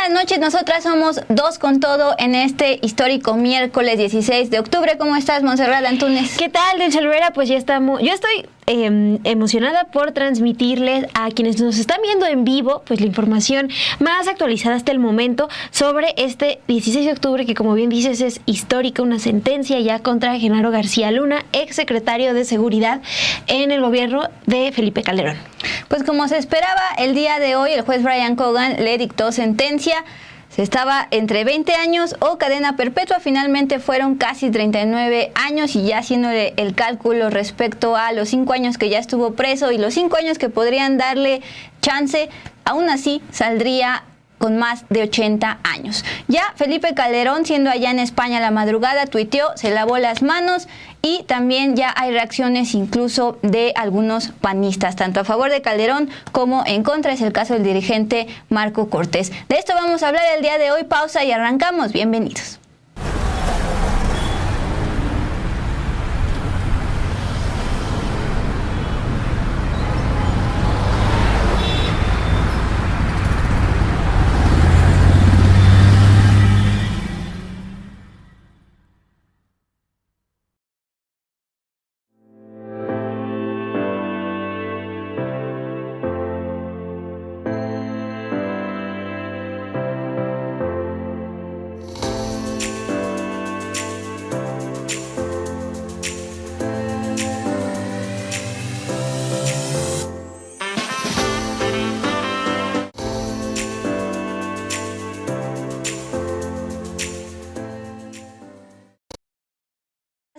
buenas noches. Nosotras somos Dos con Todo en este histórico miércoles 16 de octubre. ¿Cómo estás, Montserrat Antúnez? ¿Qué tal, Delcha Olvera? Pues ya estamos. Yo estoy emocionada por transmitirles a quienes nos están viendo en vivo pues la información más actualizada hasta el momento sobre este 16 de octubre que, como bien dices, es histórica, una sentencia ya contra Genaro García Luna, ex secretario de Seguridad en el gobierno de Felipe Calderón. Pues como se esperaba, el día de hoy el juez Brian Cogan le dictó sentencia. Se estaba entre 20 años o cadena perpetua. Finalmente fueron casi 39 años y ya haciéndole el cálculo respecto a los 5 años que ya estuvo preso y los 5 años que podrían darle chance, aún así saldría con más de 80 años. Ya Felipe Calderón, siendo allá en España a la madrugada, tuiteó, se lavó las manos y también ya hay reacciones incluso de algunos panistas, tanto a favor de Calderón como en contra. Es el caso del dirigente Marco Cortés. De esto vamos a hablar el día de hoy. Pausa y arrancamos. Bienvenidos.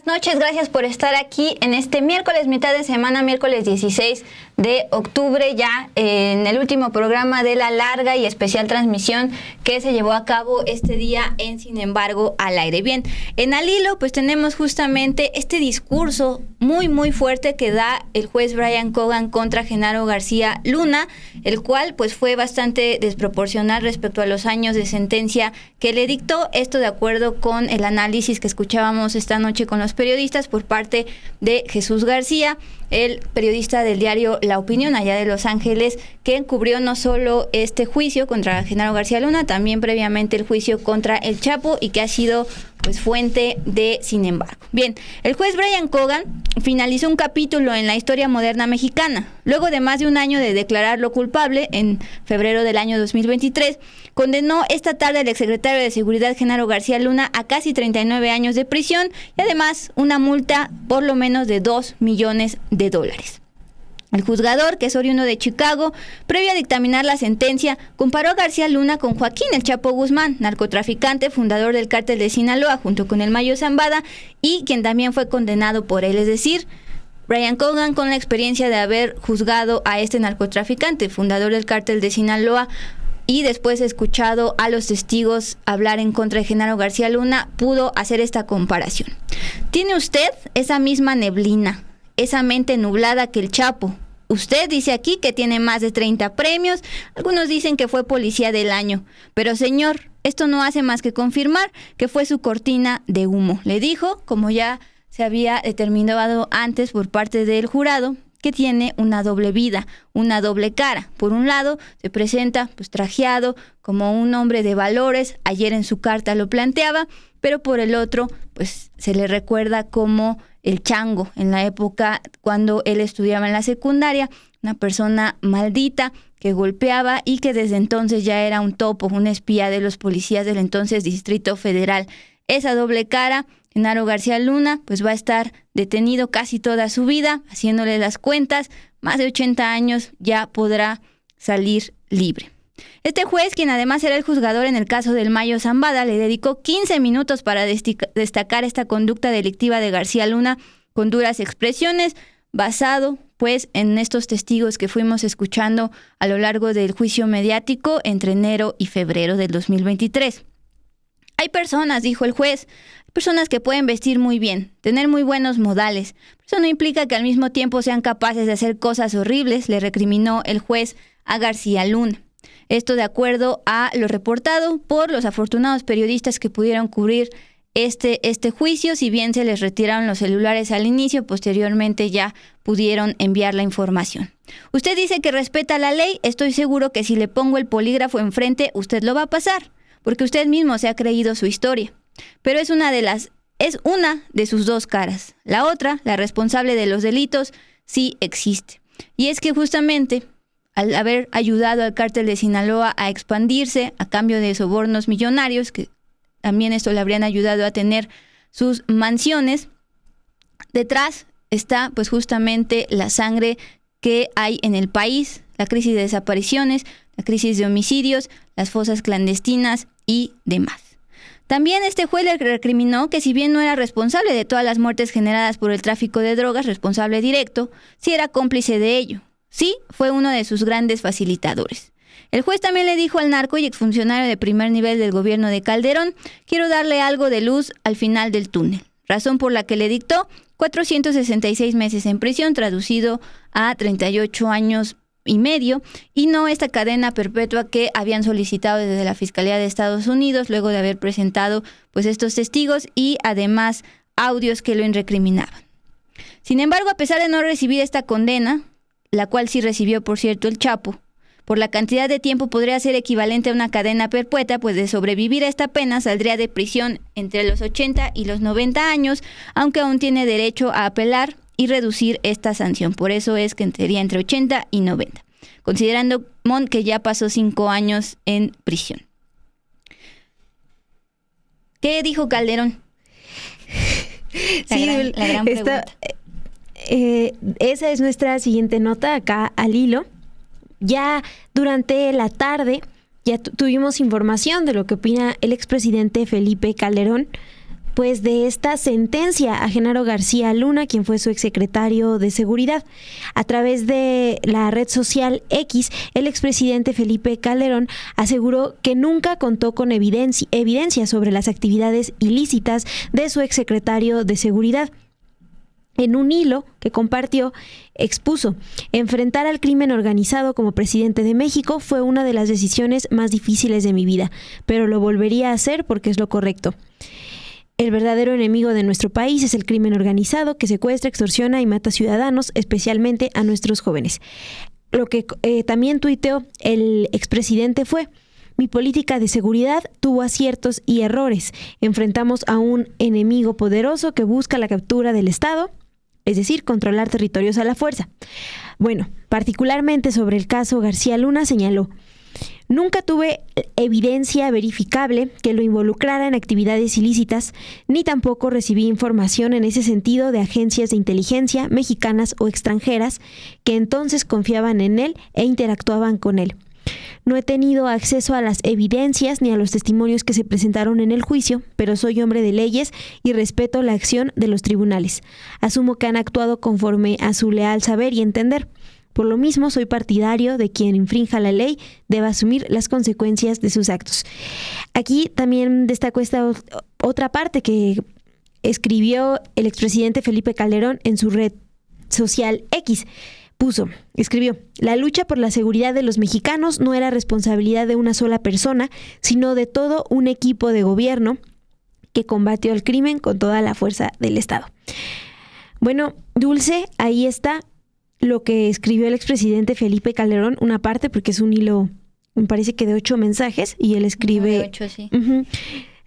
Noches, gracias por estar aquí en este miércoles, mitad de semana, miércoles 16 de octubre, ya en el último programa de la larga y especial transmisión que se llevó a cabo este día en Sin Embargo al Aire. Bien, en Al Hilo pues tenemos justamente este discurso muy fuerte que da el juez Brian Cogan contra Genaro García Luna, el cual pues fue bastante desproporcional respecto a los años de sentencia que le dictó. Esto de acuerdo con el análisis que escuchábamos esta noche con los periodistas por parte de Jesús García, el periodista del diario La Opinión allá de Los Ángeles, que cubrió no solo este juicio contra Genaro García Luna, también previamente el juicio contra el Chapo y que ha sido pues fuente de Sin Embargo. Bien, el juez Brian Cogan finalizó un capítulo en la historia moderna mexicana. Luego de más de un año de declararlo culpable, en febrero del año 2023, condenó esta tarde al exsecretario de Seguridad Genaro García Luna a casi 39 años de prisión y además una multa por lo menos de $2 millones. El juzgador, que es oriundo de Chicago, previo a dictaminar la sentencia, comparó a García Luna con Joaquín El Chapo Guzmán, narcotraficante, fundador del cártel de Sinaloa, junto con el Mayo Zambada, y quien también fue condenado por él. Es decir, Brian Cogan, con la experiencia de haber juzgado a este narcotraficante, fundador del cártel de Sinaloa, y después escuchado a los testigos hablar en contra de Genaro García Luna, pudo hacer esta comparación. ¿Tiene usted esa misma neblina, esa mente nublada que el Chapo? Usted dice aquí que tiene más de 30 premios, algunos dicen que fue policía del año, pero señor, esto no hace más que confirmar que fue su cortina de humo. Le dijo, como ya se había determinado antes por parte del jurado, que tiene una doble vida, una doble cara. Por un lado, se presenta pues trajeado como un hombre de valores, ayer en su carta lo planteaba, pero por el otro, pues se le recuerda como el chango en la época cuando él estudiaba en la secundaria, una persona maldita que golpeaba y que desde entonces ya era un topo, un espía de los policías del entonces Distrito Federal. Esa doble cara, Genaro García Luna pues va a estar detenido casi toda su vida, haciéndole las cuentas, más de 80 años ya podrá salir libre. Este juez, quien además era el juzgador en el caso del Mayo Zambada, le dedicó 15 minutos para destacar esta conducta delictiva de García Luna con duras expresiones, basado pues en estos testigos que fuimos escuchando a lo largo del juicio mediático entre enero y febrero del 2023. Hay personas, dijo el juez, personas que pueden vestir muy bien, tener muy buenos modales. Eso no implica que al mismo tiempo sean capaces de hacer cosas horribles, le recriminó el juez a García Luna. Esto de acuerdo a lo reportado por los afortunados periodistas que pudieron cubrir este juicio. Si bien se les retiraron los celulares al inicio, posteriormente ya pudieron enviar la información. Usted dice que respeta la ley, estoy seguro que si le pongo el polígrafo enfrente, usted lo va a pasar, porque usted mismo se ha creído su historia. Pero es una de sus dos caras. La otra, la responsable de los delitos, sí existe. Y es que justamente al haber ayudado al cártel de Sinaloa a expandirse a cambio de sobornos millonarios, que también esto le habrían ayudado a tener sus mansiones, detrás está pues justamente la sangre que hay en el país, la crisis de desapariciones, la crisis de homicidios, las fosas clandestinas y demás. También este juez le recriminó que si bien no era responsable de todas las muertes generadas por el tráfico de drogas, responsable directo, sí era cómplice de ello. Sí, fue uno de sus grandes facilitadores. El juez también le dijo al narco y exfuncionario de primer nivel del gobierno de Calderón: quiero darle algo de luz al final del túnel, razón por la que le dictó 466 meses en prisión, traducido a 38 años y medio, y no esta cadena perpetua que habían solicitado desde la Fiscalía de Estados Unidos, luego de haber presentado pues estos testigos y además audios que lo recriminaban. Sin embargo, a pesar de no recibir esta condena, la cual sí recibió, por cierto, el Chapo, por la cantidad de tiempo podría ser equivalente a una cadena perpetua, pues de sobrevivir a esta pena saldría de prisión entre los 80 y los 90 años, aunque aún tiene derecho a apelar y reducir esta sanción. Por eso es que sería entre 80 y 90, considerando que ya pasó 5 años en prisión. ¿Qué dijo Calderón? La gran pregunta. Esa es nuestra siguiente nota acá al hilo. Ya durante la tarde ya tuvimos información de lo que opina el expresidente Felipe Calderón, pues de esta sentencia a Genaro García Luna, quien fue su exsecretario de Seguridad. A través de la red social X, el expresidente Felipe Calderón aseguró que nunca contó con evidencia sobre las actividades ilícitas de su exsecretario de Seguridad. En un hilo que compartió, expuso: enfrentar al crimen organizado como presidente de México fue una de las decisiones más difíciles de mi vida, pero lo volvería a hacer porque es lo correcto. El verdadero enemigo de nuestro país es el crimen organizado que secuestra, extorsiona y mata ciudadanos, especialmente a nuestros jóvenes. Lo que también tuiteó el expresidente fue: mi política de seguridad tuvo aciertos y errores. Enfrentamos a un enemigo poderoso que busca la captura del Estado, es decir, controlar territorios a la fuerza. Bueno, particularmente sobre el caso García Luna, señaló: nunca tuve evidencia verificable que lo involucrara en actividades ilícitas, ni tampoco recibí información en ese sentido de agencias de inteligencia mexicanas o extranjeras que entonces confiaban en él e interactuaban con él. No he tenido acceso a las evidencias ni a los testimonios que se presentaron en el juicio, pero soy hombre de leyes y respeto la acción de los tribunales. Asumo que han actuado conforme a su leal saber y entender. Por lo mismo, soy partidario de quien infrinja la ley deba asumir las consecuencias de sus actos. Aquí también destacó esta otra parte que escribió el expresidente Felipe Calderón en su red social X. Escribió: la lucha por la seguridad de los mexicanos no era responsabilidad de una sola persona, sino de todo un equipo de gobierno que combatió el crimen con toda la fuerza del Estado. Bueno, Dulce, ahí está lo que escribió el expresidente Felipe Calderón, una parte, porque es un hilo, me parece que de 8 mensajes, y él escribe... De 8, sí.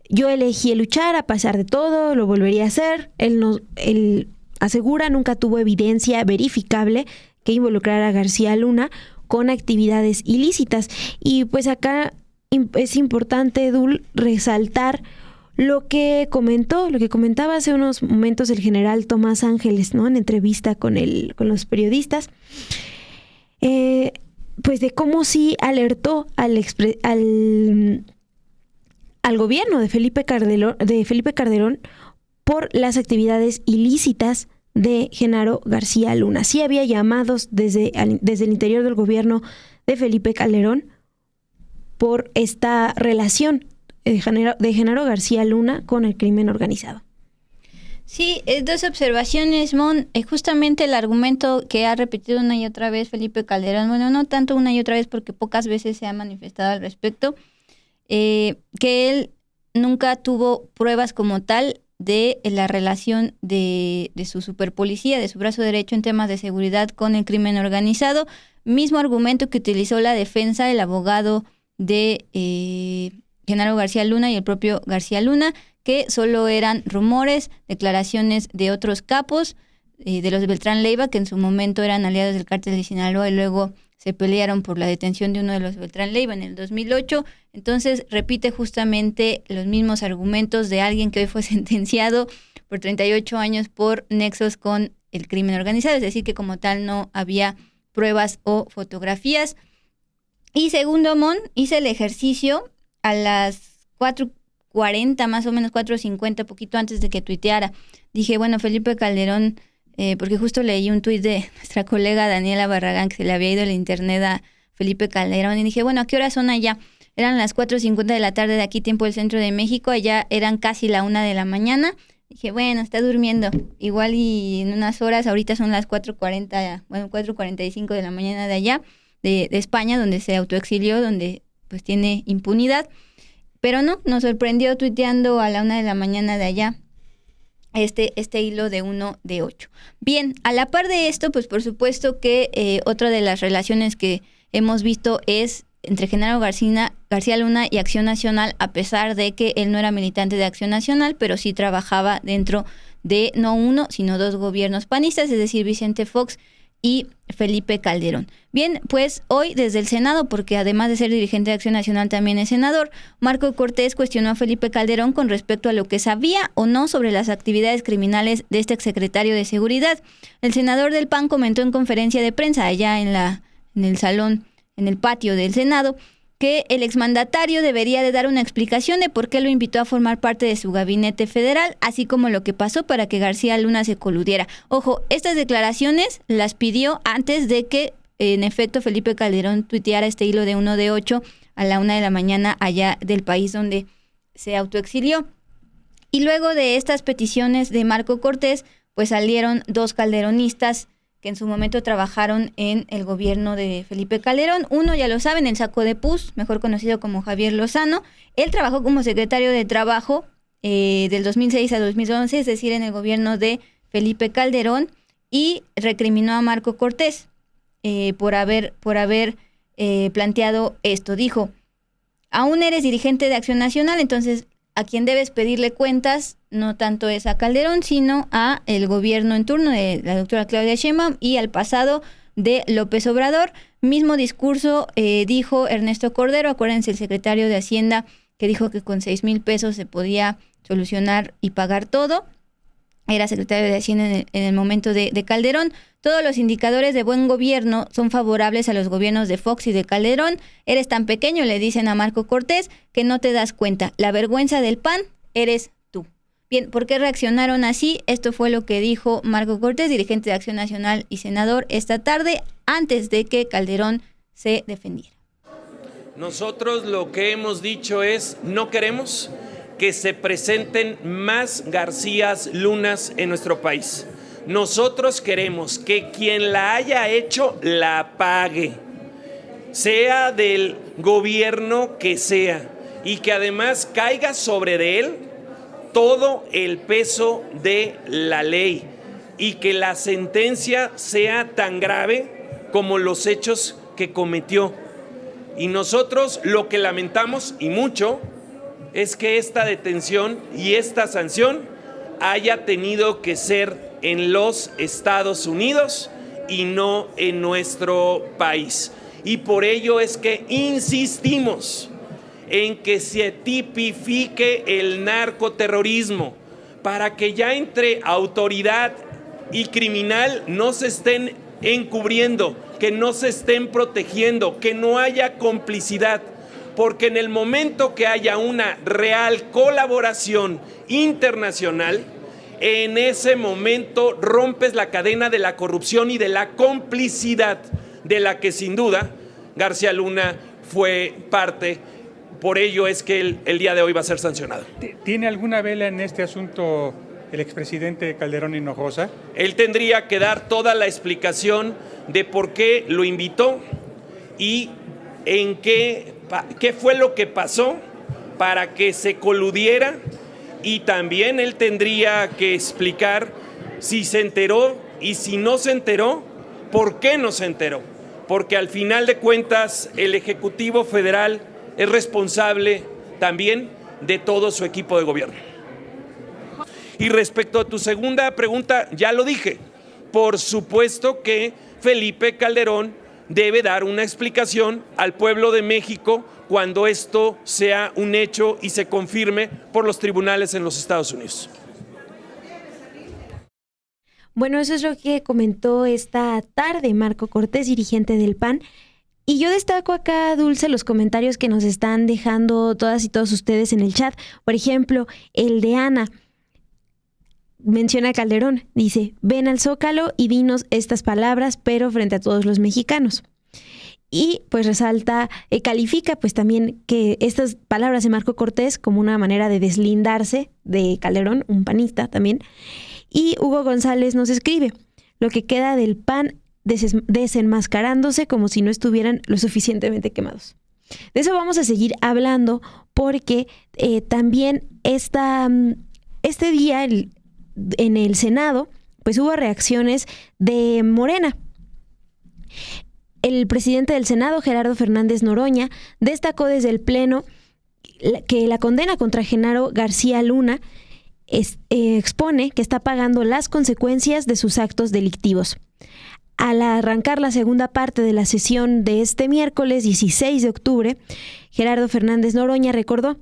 Yo elegí luchar a pesar de todo, lo volvería a hacer. Él asegura nunca tuvo evidencia verificable que involucrara a García Luna con actividades ilícitas. Y pues acá es importante, Dul, resaltar lo que comentaba hace unos momentos el general Tomás Ángeles, ¿no? En entrevista con los periodistas, pues de cómo sí alertó al gobierno de Felipe Calderón por las actividades ilícitas de Genaro García Luna. Sí había llamados desde el interior del gobierno de Felipe Calderón por esta relación de Genaro García Luna con el crimen organizado. Sí, 2 observaciones, Mon. Justamente el argumento que ha repetido una y otra vez Felipe Calderón, bueno, no tanto una y otra vez porque pocas veces se ha manifestado al respecto, que él nunca tuvo pruebas como tal de la relación de su superpolicía, de su brazo derecho en temas de seguridad con el crimen organizado. Mismo argumento que utilizó la defensa, el abogado de Genaro García Luna y el propio García Luna, que solo eran rumores, declaraciones de otros capos, de los Beltrán Leiva, que en su momento eran aliados del cártel de Sinaloa y luego se pelearon por la detención de uno de los Beltrán Leiva en el 2008. Entonces repite justamente los mismos argumentos de alguien que hoy fue sentenciado por 38 años por nexos con el crimen organizado, es decir, que como tal no había pruebas o fotografías. Y segundo, Mon, hice el ejercicio a las 4:40, más o menos 4:50, poquito antes de que tuiteara. Dije, bueno, Felipe Calderón, porque justo leí un tuit de nuestra colega Daniela Barragán que se le había ido el internet a Felipe Calderón, y dije, bueno, ¿a qué hora son allá? Eran las 4:50 de la tarde de aquí, tiempo del centro de México, allá eran casi la 1 de la mañana. Dije, bueno, está durmiendo, igual y en unas horas, ahorita son las 4:40, bueno, 4:45 de la mañana de allá, de España, donde se autoexilió, donde pues tiene impunidad. Pero no, nos sorprendió tuiteando a la 1 de la mañana de allá este hilo de 1 de 8. Bien, a la par de esto, pues por supuesto que otra de las relaciones que hemos visto es entre Genaro García Luna y Acción Nacional, a pesar de que él no era militante de Acción Nacional, pero sí trabajaba dentro de no uno, sino dos gobiernos panistas, es decir, Vicente Fox y Felipe Calderón. Bien, pues hoy desde el Senado, porque además de ser dirigente de Acción Nacional también es senador, Marco Cortés cuestionó a Felipe Calderón con respecto a lo que sabía o no sobre las actividades criminales de este exsecretario de Seguridad. El senador del PAN comentó en conferencia de prensa allá en el salón, en el patio del Senado, que el exmandatario debería de dar una explicación de por qué lo invitó a formar parte de su gabinete federal, así como lo que pasó para que García Luna se coludiera. Ojo, estas declaraciones las pidió antes de que, en efecto, Felipe Calderón tuiteara este hilo de 1 de 8 a la 1 de la mañana allá del país donde se autoexilió. Y luego de estas peticiones de Marco Cortés, pues salieron dos calderonistas que en su momento trabajaron en el gobierno de Felipe Calderón. Uno, ya lo saben, el Saco de Pus, mejor conocido como Javier Lozano. Él trabajó como secretario de Trabajo del 2006 a 2011, es decir, en el gobierno de Felipe Calderón, y recriminó a Marco Cortés por haber planteado esto. Dijo, aún eres dirigente de Acción Nacional, entonces a quien debes pedirle cuentas no tanto es a Calderón, sino a el gobierno en turno de la doctora Claudia Sheinbaum y al pasado de López Obrador. Mismo discurso dijo Ernesto Cordero, acuérdense, el secretario de Hacienda, que dijo que con 6,000 pesos se podía solucionar y pagar todo. Era secretario de Hacienda en el momento de Calderón. Todos los indicadores de buen gobierno son favorables a los gobiernos de Fox y de Calderón. Eres tan pequeño, le dicen a Marco Cortés, que no te das cuenta. La vergüenza del PAN eres tú. Bien, ¿por qué reaccionaron así? Esto fue lo que dijo Marco Cortés, dirigente de Acción Nacional y senador, esta tarde, antes de que Calderón se defendiera. Nosotros lo que hemos dicho es, no queremos que se presenten más Garcías Lunas en nuestro país. Nosotros queremos que quien la haya hecho la pague, sea del gobierno que sea, y que además caiga sobre de él todo el peso de la ley y que la sentencia sea tan grave como los hechos que cometió. Y nosotros lo que lamentamos, y mucho, es que esta detención y esta sanción haya tenido que ser en los Estados Unidos y no en nuestro país. Y por ello es que insistimos en que se tipifique el narcoterrorismo para que ya entre autoridad y criminal no se estén encubriendo, que no se estén protegiendo, que no haya complicidad. Porque en el momento que haya una real colaboración internacional, en ese momento rompes la cadena de la corrupción y de la complicidad de la que sin duda García Luna fue parte. Por ello es que el día de hoy va a ser sancionado. ¿Tiene alguna vela en este asunto el expresidente Calderón Hinojosa? Él tendría que dar toda la explicación de por qué lo invitó y en qué fue lo que pasó para que se coludiera y también él tendría que explicar si se enteró y si no se enteró, ¿por qué no se enteró? Porque al final de cuentas el Ejecutivo Federal es responsable también de todo su equipo de gobierno. Y respecto a tu segunda pregunta, ya lo dije, por supuesto que Felipe Calderón debe dar una explicación al pueblo de México cuando esto sea un hecho y se confirme por los tribunales en los Estados Unidos. Bueno, eso es lo que comentó esta tarde Marco Cortés, dirigente del PAN. Y yo destaco acá, Dulce, los comentarios que nos están dejando todas y todos ustedes en el chat. Por ejemplo, el de Ana menciona a Calderón. Dice, ven al Zócalo y dinos estas palabras, pero frente a todos los mexicanos. Y pues resalta, califica pues también que estas palabras de Marco Cortés como una manera de deslindarse de Calderón, un panista también. Y Hugo González nos escribe, lo que queda del PAN desenmascarándose como si no estuvieran lo suficientemente quemados. De eso vamos a seguir hablando porque también este día en el Senado pues hubo reacciones de Morena. El presidente del Senado, Gerardo Fernández Noroña, destacó desde el Pleno que la condena contra Genaro García Luna expone que está pagando las consecuencias de sus actos delictivos. Al arrancar la segunda parte de la sesión de este miércoles 16 de octubre, Gerardo Fernández Noroña recordó,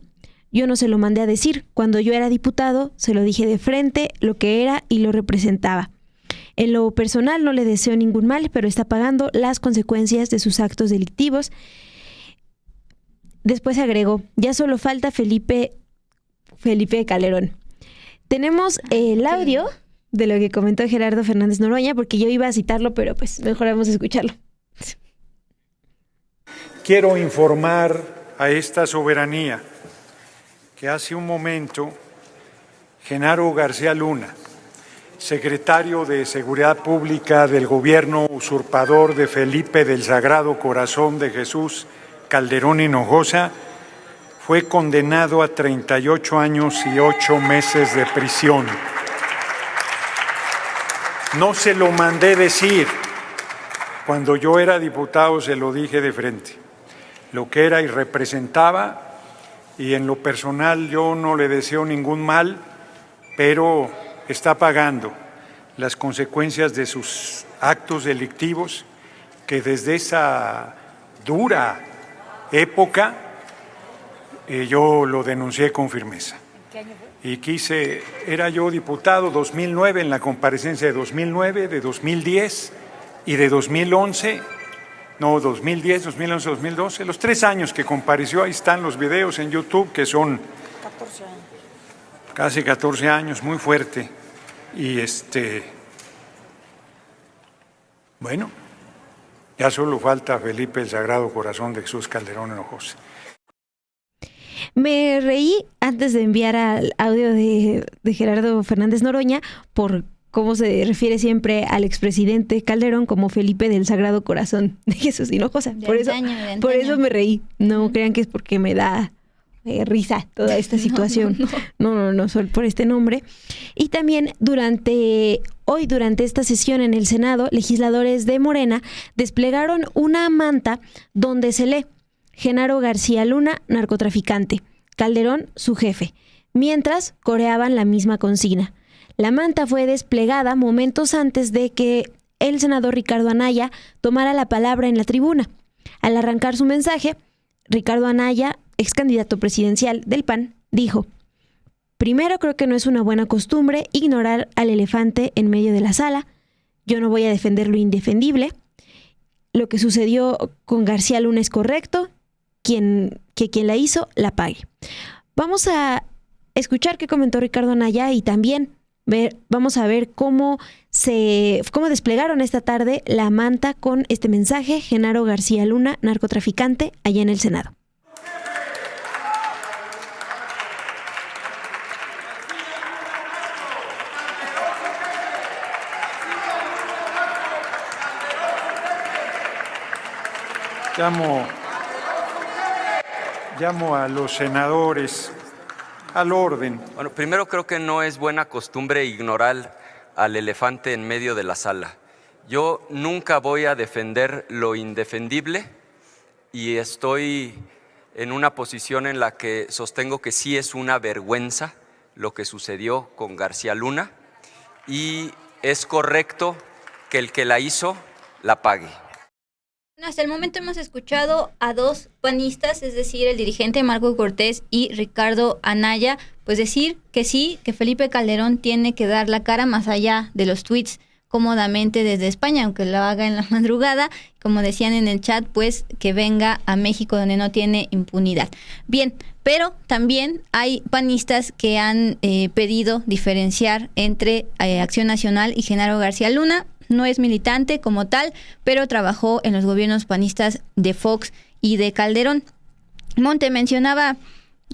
yo no se lo mandé a decir, cuando yo era diputado se lo dije de frente lo que era y lo representaba. En lo personal no le deseo ningún mal, pero está pagando las consecuencias de sus actos delictivos. Después agregó, ya solo falta Felipe Calderón. Tenemos el audio de lo que comentó Gerardo Fernández Noroña, porque yo iba a citarlo, pero pues mejor vamos a escucharlo. Quiero informar a esta soberanía que hace un momento Genaro García Luna, secretario de Seguridad Pública del gobierno usurpador de Felipe del Sagrado Corazón de Jesús Calderón Hinojosa, fue condenado a 38 años y 8 meses de prisión. No se lo mandé decir. Cuando yo era diputado se lo dije de frente. Lo que era y representaba, y en lo personal yo no le deseo ningún mal, pero está pagando las consecuencias de sus actos delictivos que desde esa dura época yo lo denuncié con firmeza. ¿Qué año fue? Era yo diputado 2009, en la comparecencia de 2009, de 2010 y de 2011, no, 2010, 2011, 2012, los 3 años que compareció, ahí están los videos en YouTube, que son 14 años. Casi 14 años, muy fuerte. Y bueno, ya solo falta Felipe el Sagrado Corazón de Jesús Calderón Hinojosa. Me reí antes de enviar al audio de Gerardo Fernández Noroña por cómo se refiere siempre al expresidente Calderón como Felipe del Sagrado Corazón de Jesús Hinojosa. Por eso me reí. No crean que es porque me da risa toda esta situación. No, solo por este nombre. Y también durante esta sesión en el Senado, legisladores de Morena desplegaron una manta donde se lee Genaro García Luna, narcotraficante, Calderón, su jefe, mientras coreaban la misma consigna. La manta fue desplegada momentos antes de que el senador Ricardo Anaya tomara la palabra en la tribuna. Al arrancar su mensaje, Ricardo Anaya, ex candidato presidencial del PAN, dijo: primero, creo que no es una buena costumbre ignorar al elefante en medio de la sala. Yo no voy a defender lo indefendible. Lo que sucedió con García Luna es correcto. Quien la hizo, la pague. Vamos a escuchar qué comentó Ricardo Anaya y también vamos a ver cómo desplegaron esta tarde la manta con este mensaje: Genaro García Luna, narcotraficante, allá en el Senado. Llamo a los senadores al orden. Bueno, primero creo que no es buena costumbre ignorar al elefante en medio de la sala. Yo nunca voy a defender lo indefendible y estoy en una posición en la que sostengo que sí es una vergüenza lo que sucedió con García Luna y es correcto que el que la hizo la pague. Hasta el momento hemos escuchado a dos panistas, es decir, el dirigente Marco Cortés y Ricardo Anaya, pues decir que sí, que Felipe Calderón tiene que dar la cara más allá de los tweets cómodamente desde España, aunque lo haga en la madrugada, como decían en el chat, pues que venga a México donde no tiene impunidad. Bien, pero también hay panistas que han pedido diferenciar entre Acción Nacional y Genaro García Luna. No es militante como tal, pero trabajó en los gobiernos panistas de Fox y de Calderón. Monte mencionaba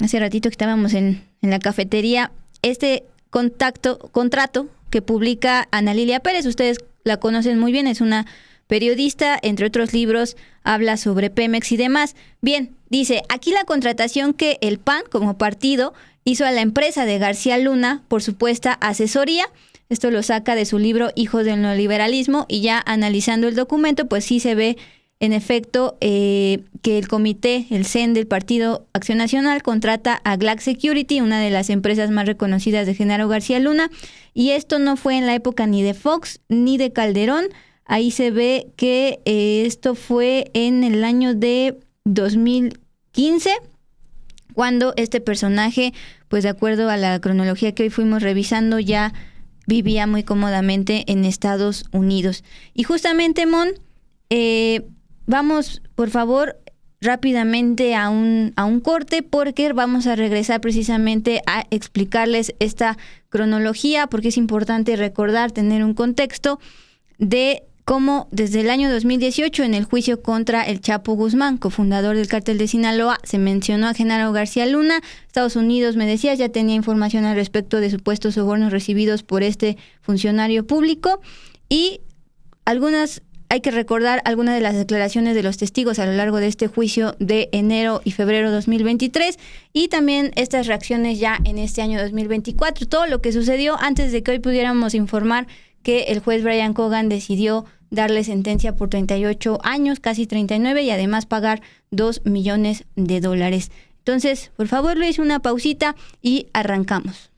hace ratito que estábamos en la cafetería este contrato que publica Ana Lilia Pérez. Ustedes la conocen muy bien, es una periodista, entre otros libros, habla sobre Pemex y demás. Bien, dice, aquí la contratación que el PAN como partido hizo a la empresa de García Luna por supuesta asesoría. Esto lo saca de su libro Hijos del Neoliberalismo y ya analizando el documento, pues sí se ve en efecto que el comité, el CEN del Partido Acción Nacional, contrata a Glax Security, una de las empresas más reconocidas de Genaro García Luna, y esto no fue en la época ni de Fox ni de Calderón. Ahí se ve que esto fue en el año de 2015, cuando este personaje, pues de acuerdo a la cronología que hoy fuimos revisando, ya vivía muy cómodamente en Estados Unidos. Y justamente, Mon, vamos, por favor, rápidamente a un corte, porque vamos a regresar precisamente a explicarles esta cronología, porque es importante recordar, tener un contexto de cómo desde el año 2018, en el juicio contra el Chapo Guzmán, cofundador del cártel de Sinaloa, se mencionó a Genaro García Luna. Estados Unidos, me decías, ya tenía información al respecto de supuestos sobornos recibidos por este funcionario público, y hay que recordar algunas de las declaraciones de los testigos a lo largo de este juicio de enero y febrero 2023, y también estas reacciones ya en este año 2024, todo lo que sucedió antes de que hoy pudiéramos informar que el juez Brian Cogan decidió darle sentencia por 38 años, casi 39, y además pagar $2 millones. Entonces, por favor, Luis, una pausita y arrancamos.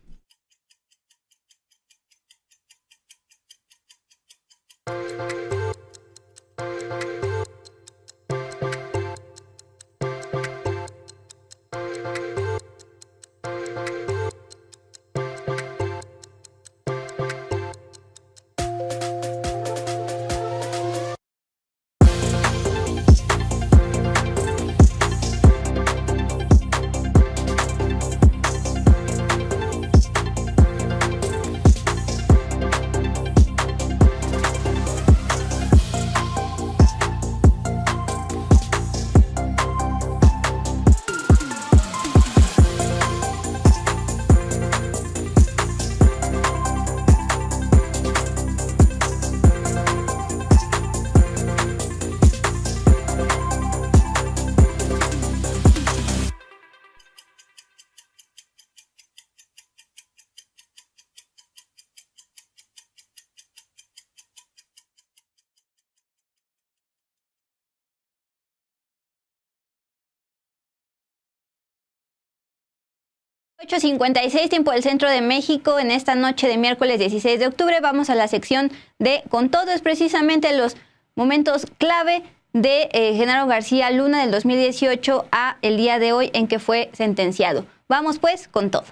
...8:56, tiempo del centro de México. En esta noche de miércoles 16 de octubre vamos a la sección de Con Todo. Es precisamente los momentos clave de Genaro García Luna del 2018 a el día de hoy en que fue sentenciado. Vamos pues con todo.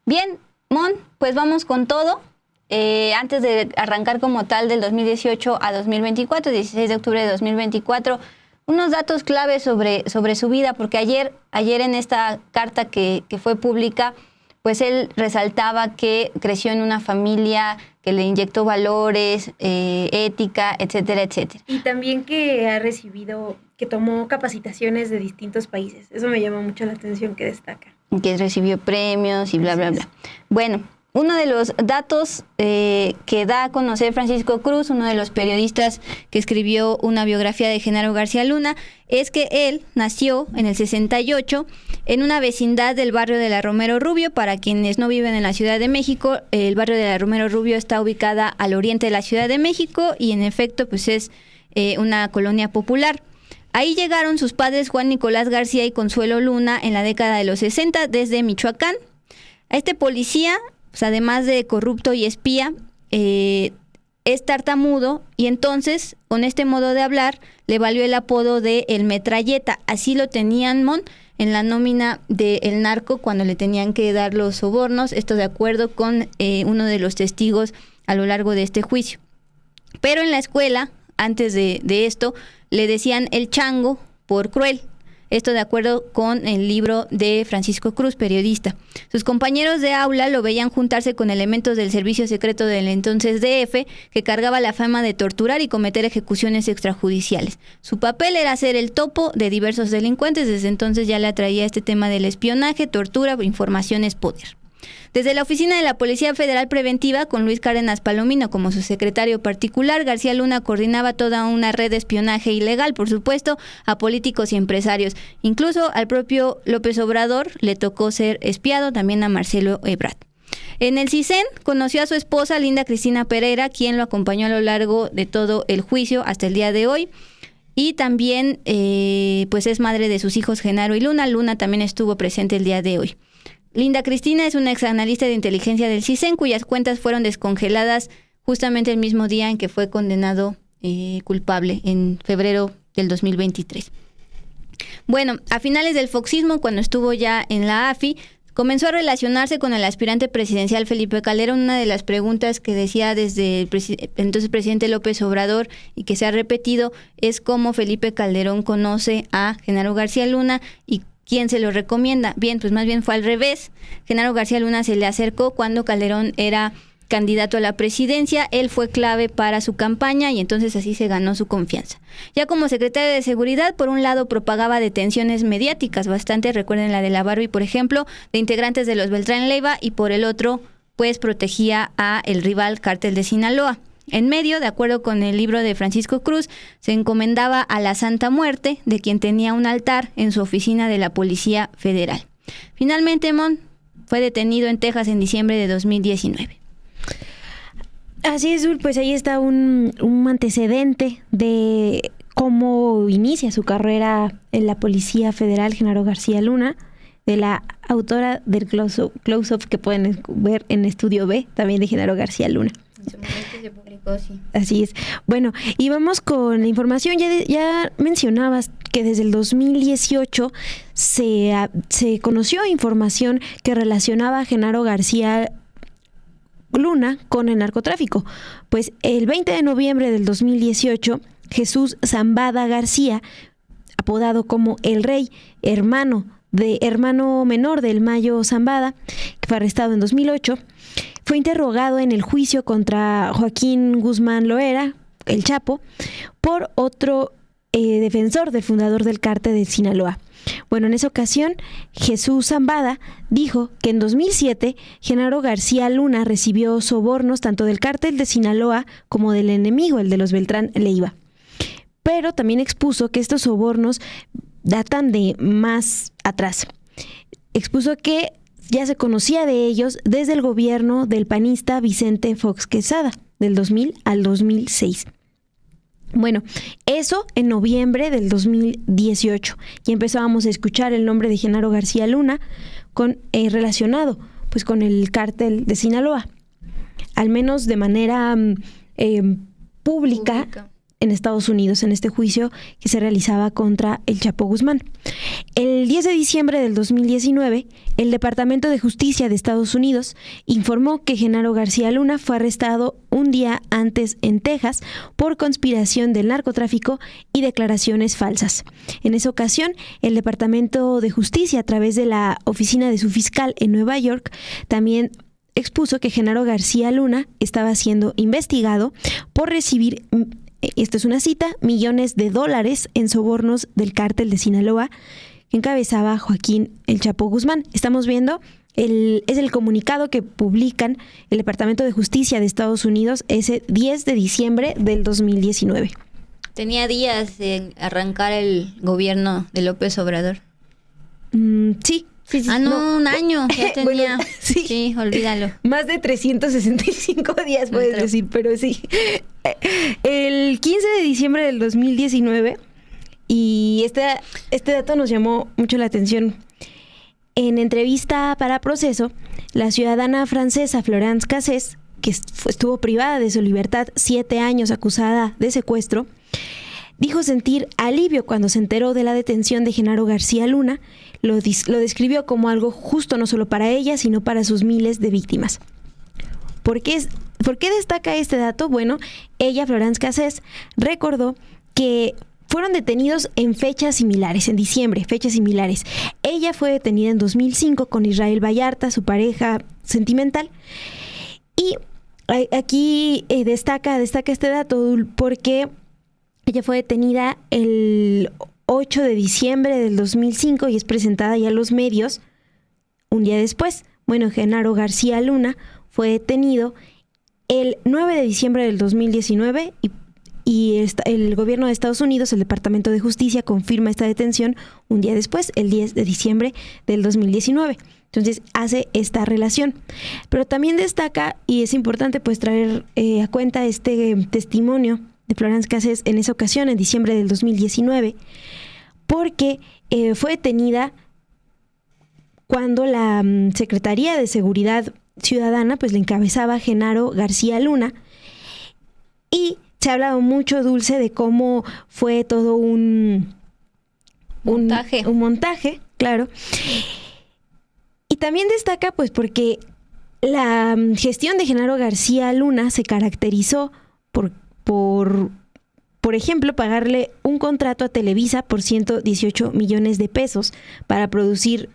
Bien, Mon, pues vamos con todo. Antes de arrancar como tal del 2018 a 2024, 16 de octubre de 2024, unos datos claves sobre su vida, porque ayer en esta carta que fue pública, pues él resaltaba que creció en una familia que le inyectó valores, ética, etcétera, etcétera. Y también que tomó capacitaciones de distintos países. Eso me llama mucho la atención, que destaca. Que recibió premios y bla, bla, bla. Bueno, uno de los datos que da a conocer Francisco Cruz, uno de los periodistas que escribió una biografía de Genaro García Luna, es que él nació en el 68 en una vecindad del barrio de la Romero Rubio. Para quienes no viven en la Ciudad de México, el barrio de la Romero Rubio está ubicada al oriente de la Ciudad de México y en efecto pues es una colonia popular. Ahí llegaron sus padres Juan Nicolás García y Consuelo Luna en la década de los 60 desde Michoacán. A este policía, pues, además de corrupto y espía, es tartamudo y entonces con este modo de hablar le valió el apodo de El Metralleta. Así lo tenían en la nómina del narco cuando le tenían que dar los sobornos, esto de acuerdo con uno de los testigos a lo largo de este juicio. Pero en la escuela, antes de esto, le decían el chango por cruel. Esto de acuerdo con el libro de Francisco Cruz, periodista. Sus compañeros de aula lo veían juntarse con elementos del servicio secreto del entonces DF, que cargaba la fama de torturar y cometer ejecuciones extrajudiciales. Su papel era ser el topo de diversos delincuentes. Desde entonces ya le atraía este tema del espionaje, tortura, información es poder. Desde la oficina de la Policía Federal Preventiva, con Luis Cárdenas Palomino como su secretario particular, García Luna coordinaba toda una red de espionaje ilegal, por supuesto, a políticos y empresarios. Incluso al propio López Obrador le tocó ser espiado, también a Marcelo Ebrard. En el CISEN conoció a su esposa, Linda Cristina Pereira, quien lo acompañó a lo largo de todo el juicio hasta el día de hoy. Y también pues es madre de sus hijos Genaro y Luna. Luna también estuvo presente el día de hoy. Linda Cristina es una exanalista de inteligencia del CISEN, cuyas cuentas fueron descongeladas justamente el mismo día en que fue condenado culpable, en febrero del 2023. Bueno, a finales del foxismo, cuando estuvo ya en la AFI, comenzó a relacionarse con el aspirante presidencial Felipe Calderón. Una de las preguntas que decía desde el entonces presidente López Obrador y que se ha repetido es cómo Felipe Calderón conoce a Genaro García Luna y ¿quién se lo recomienda? Bien, pues más bien fue al revés. Genaro García Luna se le acercó cuando Calderón era candidato a la presidencia. Él fue clave para su campaña y entonces así se ganó su confianza. Ya como secretario de Seguridad, por un lado propagaba detenciones mediáticas bastante, recuerden la de la Barbie, por ejemplo, de integrantes de los Beltrán Leiva, y por el otro, pues protegía a el rival Cártel de Sinaloa. En medio, de acuerdo con el libro de Francisco Cruz, se encomendaba a la Santa Muerte, de quien tenía un altar en su oficina de la Policía Federal. Finalmente, fue detenido en Texas en diciembre de 2019. Así es, Zul, pues ahí está un antecedente de cómo inicia su carrera en la Policía Federal Genaro García Luna, de la autora del Close-Up que pueden ver en Estudio B, también de Genaro García Luna. En su momento se publicó, sí. Así es. Bueno, y vamos con la información. Ya mencionabas que desde el 2018 se conoció información que relacionaba a Genaro García Luna con el narcotráfico. Pues el 20 de noviembre del 2018, Jesús Zambada García, apodado como El Rey, hermano menor del Mayo Zambada, que fue arrestado en 2008, fue interrogado en el juicio contra Joaquín Guzmán Loera, el Chapo, por otro defensor del fundador del Cártel de Sinaloa. Bueno, en esa ocasión, Jesús Zambada dijo que en 2007 Genaro García Luna recibió sobornos tanto del Cártel de Sinaloa como del enemigo, el de los Beltrán Leiva. Pero también expuso que estos sobornos datan de más atrás. Expuso que ya se conocía de ellos desde el gobierno del panista Vicente Fox Quesada, del 2000 al 2006. Bueno, eso en noviembre del 2018. Y empezábamos a escuchar el nombre de Genaro García Luna relacionado pues con el Cártel de Sinaloa. Al menos de manera pública en Estados Unidos, en este juicio que se realizaba contra el Chapo Guzmán. El 10 de diciembre del 2019, el Departamento de Justicia de Estados Unidos informó que Genaro García Luna fue arrestado un día antes en Texas por conspiración del narcotráfico y declaraciones falsas. En esa ocasión, el Departamento de Justicia, a través de la oficina de su fiscal en Nueva York, también expuso que Genaro García Luna estaba siendo investigado por recibir, esta es una cita, millones de dólares en sobornos del Cártel de Sinaloa que encabezaba Joaquín El Chapo Guzmán. Estamos viendo Es el comunicado que publican el Departamento de Justicia de Estados Unidos ese 10 de diciembre del 2019. Tenía días de arrancar el gobierno de López Obrador. Sí. No, un año ya tenía. Bueno, sí, olvídalo. Más de 365 días puedes decir, pero sí. El 15 de diciembre del 2019, y este dato nos llamó mucho la atención. En entrevista para Proceso, la ciudadana francesa Florence Cassés, que estuvo privada de su libertad 7 años acusada de secuestro, dijo sentir alivio cuando se enteró de la detención de Genaro García Luna. Lo describió como algo justo no solo para ella, sino para sus miles de víctimas. ¿Por qué destaca este dato? Bueno, ella, Florence Cassés, recordó que fueron detenidos en fechas similares, en diciembre, fechas similares. Ella fue detenida en 2005 con Israel Vallarta, su pareja sentimental. Y aquí destaca este dato porque ella fue detenida el 8 de diciembre del 2005 y es presentada ya a los medios un día después. Bueno, Genaro García Luna fue detenido el 9 de diciembre del 2019 y el gobierno de Estados Unidos, el Departamento de Justicia, confirma esta detención un día después, el 10 de diciembre del 2019. Entonces hace esta relación. Pero también destaca, y es importante pues traer a cuenta este testimonio de Florence Cassés en esa ocasión, en diciembre del 2019, porque fue detenida cuando la Secretaría de Seguridad Ciudadana pues le encabezaba Genaro García Luna, y se ha hablado mucho, Dulce, de cómo fue todo un montaje, claro. Y también destaca pues porque la gestión de Genaro García Luna se caracterizó por ejemplo, pagarle un contrato a Televisa por 118 millones de pesos para producir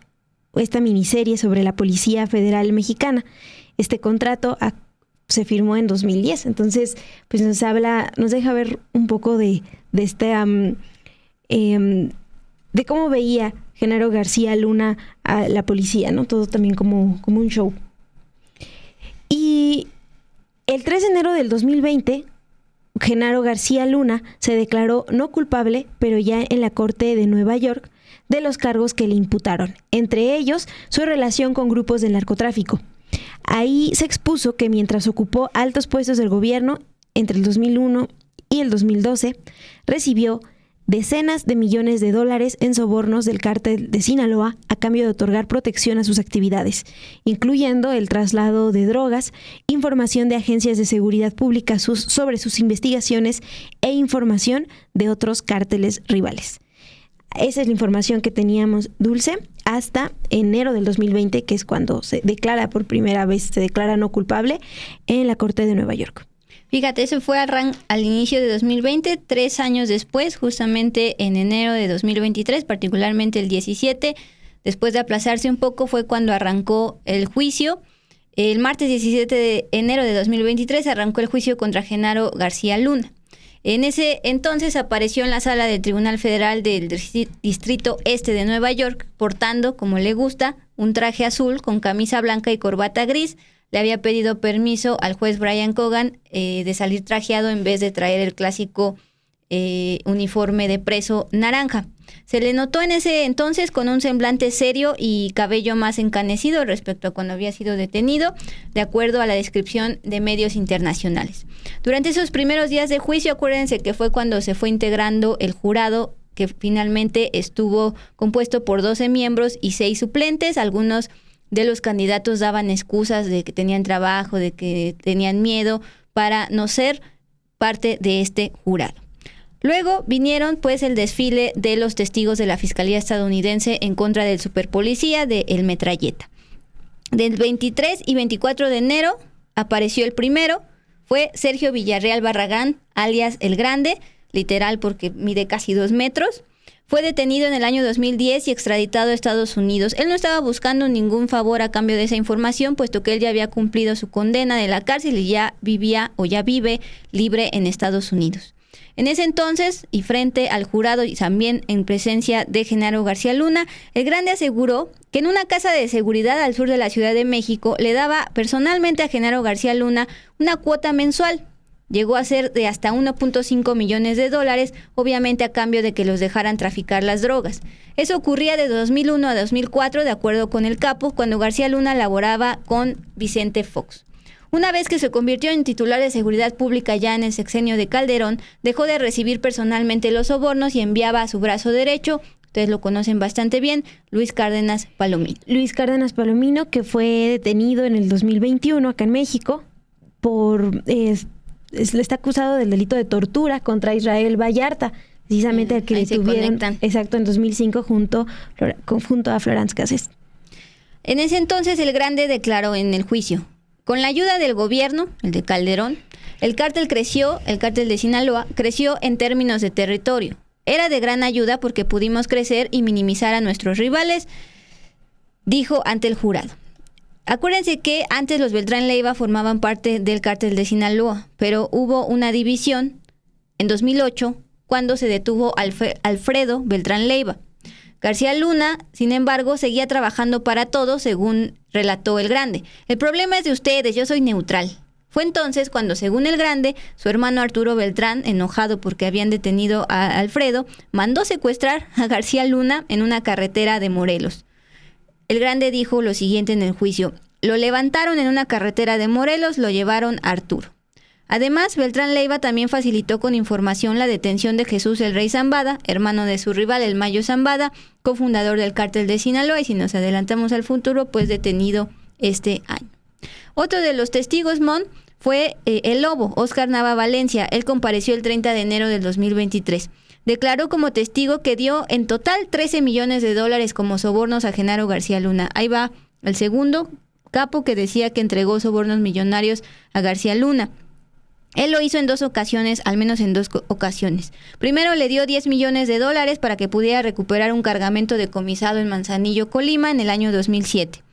esta miniserie sobre la Policía Federal Mexicana. Este contrato se firmó en 2010. Entonces, pues nos deja ver un poco de cómo veía Genaro García Luna a la policía, ¿no? Todo también como un show. Y el 3 de enero del 2020, Genaro García Luna se declaró no culpable, pero ya en la Corte de Nueva York, de los cargos que le imputaron, entre ellos su relación con grupos del narcotráfico. Ahí se expuso que mientras ocupó altos puestos del gobierno entre el 2001 y el 2012, recibió decenas de millones de dólares en sobornos del cártel de Sinaloa a cambio de otorgar protección a sus actividades, incluyendo el traslado de drogas, información de agencias de seguridad pública sobre sus investigaciones e información de otros cárteles rivales. Esa es la información que teníamos, Dulce, hasta enero del 2020, que es cuando se declara por primera vez, se declara no culpable en la Corte de Nueva York. Fíjate, eso fue al inicio de 2020, 3 años después, justamente en enero de 2023, particularmente el 17, después de aplazarse un poco, fue cuando arrancó el juicio. El martes 17 de enero de 2023 arrancó el juicio contra Genaro García Luna. En ese entonces apareció en la sala del Tribunal Federal del Distrito Este de Nueva York, portando, como le gusta, un traje azul con camisa blanca y corbata gris. Le había pedido permiso al juez Brian Cogan de salir trajeado en vez de traer el clásico uniforme de preso naranja. Se le notó en ese entonces con un semblante serio y cabello más encanecido respecto a cuando había sido detenido, de acuerdo a la descripción de medios internacionales. Durante esos primeros días de juicio, acuérdense que fue cuando se fue integrando el jurado, que finalmente estuvo compuesto por 12 miembros y 6 suplentes. Algunos de los candidatos daban excusas de que tenían trabajo, de que tenían miedo para no ser parte de este jurado. Luego vinieron pues el desfile de los testigos de la Fiscalía estadounidense en contra del superpolicía de El Metralleta. Del 23 y 24 de enero apareció el primero, fue Sergio Villarreal Barragán, alias El Grande, literal porque mide casi 2 metros. Fue detenido en el año 2010 y extraditado a Estados Unidos. Él no estaba buscando ningún favor a cambio de esa información, puesto que él ya había cumplido su condena de la cárcel y ya vivía o ya vive libre en Estados Unidos. En ese entonces, y frente al jurado y también en presencia de Genaro García Luna, el Grande aseguró que en una casa de seguridad al sur de la Ciudad de México le daba personalmente a Genaro García Luna una cuota mensual. Llegó a ser de hasta 1.5 millones de dólares, obviamente a cambio de que los dejaran traficar las drogas. Eso ocurría de 2001 a 2004, de acuerdo con el capo, cuando García Luna laboraba con Vicente Fox. Una vez que se convirtió en titular de seguridad pública ya en el sexenio de Calderón, dejó de recibir personalmente los sobornos y enviaba a su brazo derecho, ustedes lo conocen bastante bien, Luis Cárdenas Palomino. Luis Cárdenas Palomino, que fue detenido en el 2021 acá en México está acusado del delito de tortura contra Israel Vallarta, precisamente el que detuvieron en 2005 junto a Florence Cassés. En ese entonces el Grande declaró en el juicio: con la ayuda del gobierno, el de Calderón, el cártel de Sinaloa creció en términos de territorio. Era de gran ayuda porque pudimos crecer y minimizar a nuestros rivales, dijo ante el jurado. Acuérdense que antes los Beltrán Leiva formaban parte del cártel de Sinaloa, pero hubo una división en 2008 cuando se detuvo Alfredo Beltrán Leiva. García Luna, sin embargo, seguía trabajando para todos, según relató el Grande. El problema es de ustedes, yo soy neutral. Fue entonces cuando, según el Grande, su hermano Arturo Beltrán, enojado porque habían detenido a Alfredo, mandó secuestrar a García Luna en una carretera de Morelos. El Grande dijo lo siguiente en el juicio: lo levantaron en una carretera de Morelos, lo llevaron a Arturo. Además, Beltrán Leiva también facilitó con información la detención de Jesús el Rey Zambada, hermano de su rival, el Mayo Zambada, cofundador del cártel de Sinaloa, y si nos adelantamos al futuro, pues detenido este año. Otro de los testigos, fue el Lobo, Óscar Nava Valencia. Él compareció el 30 de enero del 2023. Declaró como testigo que dio en total 13 millones de dólares como sobornos a Genaro García Luna. Ahí va el segundo capo que decía que entregó sobornos millonarios a García Luna. Él lo hizo en 2 ocasiones, al menos en 2 ocasiones. Primero le dio 10 millones de dólares para que pudiera recuperar un cargamento decomisado en Manzanillo, Colima, en el año 2007.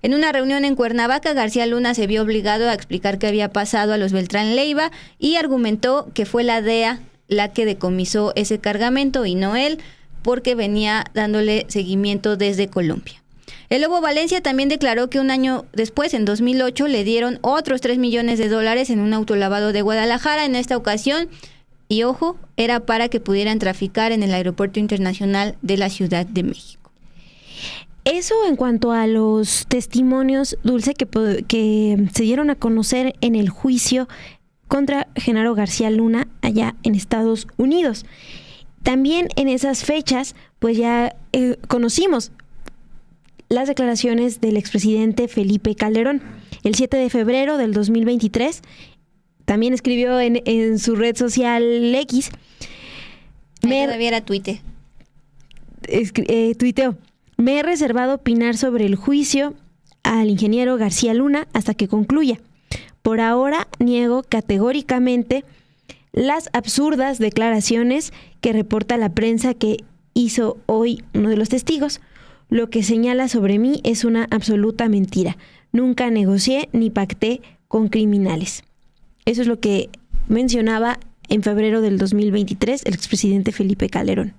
En una reunión en Cuernavaca, García Luna se vio obligado a explicar qué había pasado a los Beltrán Leiva y argumentó que fue la DEA la que decomisó ese cargamento y no él, porque venía dándole seguimiento desde Colombia. El Lobo Valencia también declaró que un año después, en 2008, le dieron otros 3 millones de dólares en un autolavado de Guadalajara. En esta ocasión, y ojo, era para que pudieran traficar en el Aeropuerto Internacional de la Ciudad de México. Eso en cuanto a los testimonios, Dulce, que se dieron a conocer en el juicio contra Genaro García Luna allá en Estados Unidos. También en esas fechas, pues ya conocimos las declaraciones del expresidente Felipe Calderón. El 7 de febrero del 2023, también escribió en su red social X. Todavía era Twitter. Tuiteó: me he reservado opinar sobre el juicio al ingeniero García Luna hasta que concluya. Por ahora niego categóricamente las absurdas declaraciones que reporta la prensa que hizo hoy uno de los testigos. Lo que señala sobre mí es una absoluta mentira. Nunca negocié ni pacté con criminales. Eso es lo que mencionaba en febrero del 2023 el expresidente Felipe Calderón.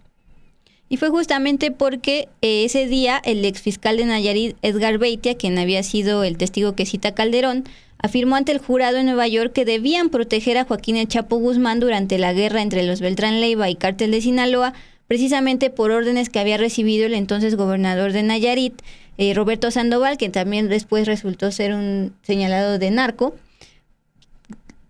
Y fue justamente porque ese día el exfiscal de Nayarit, Edgar Beitia, quien había sido el testigo que cita Calderón, afirmó ante el jurado en Nueva York que debían proteger a Joaquín El Chapo Guzmán durante la guerra entre los Beltrán Leiva y Cártel de Sinaloa, precisamente por órdenes que había recibido el entonces gobernador de Nayarit, Roberto Sandoval, que también después resultó ser un señalado de narco.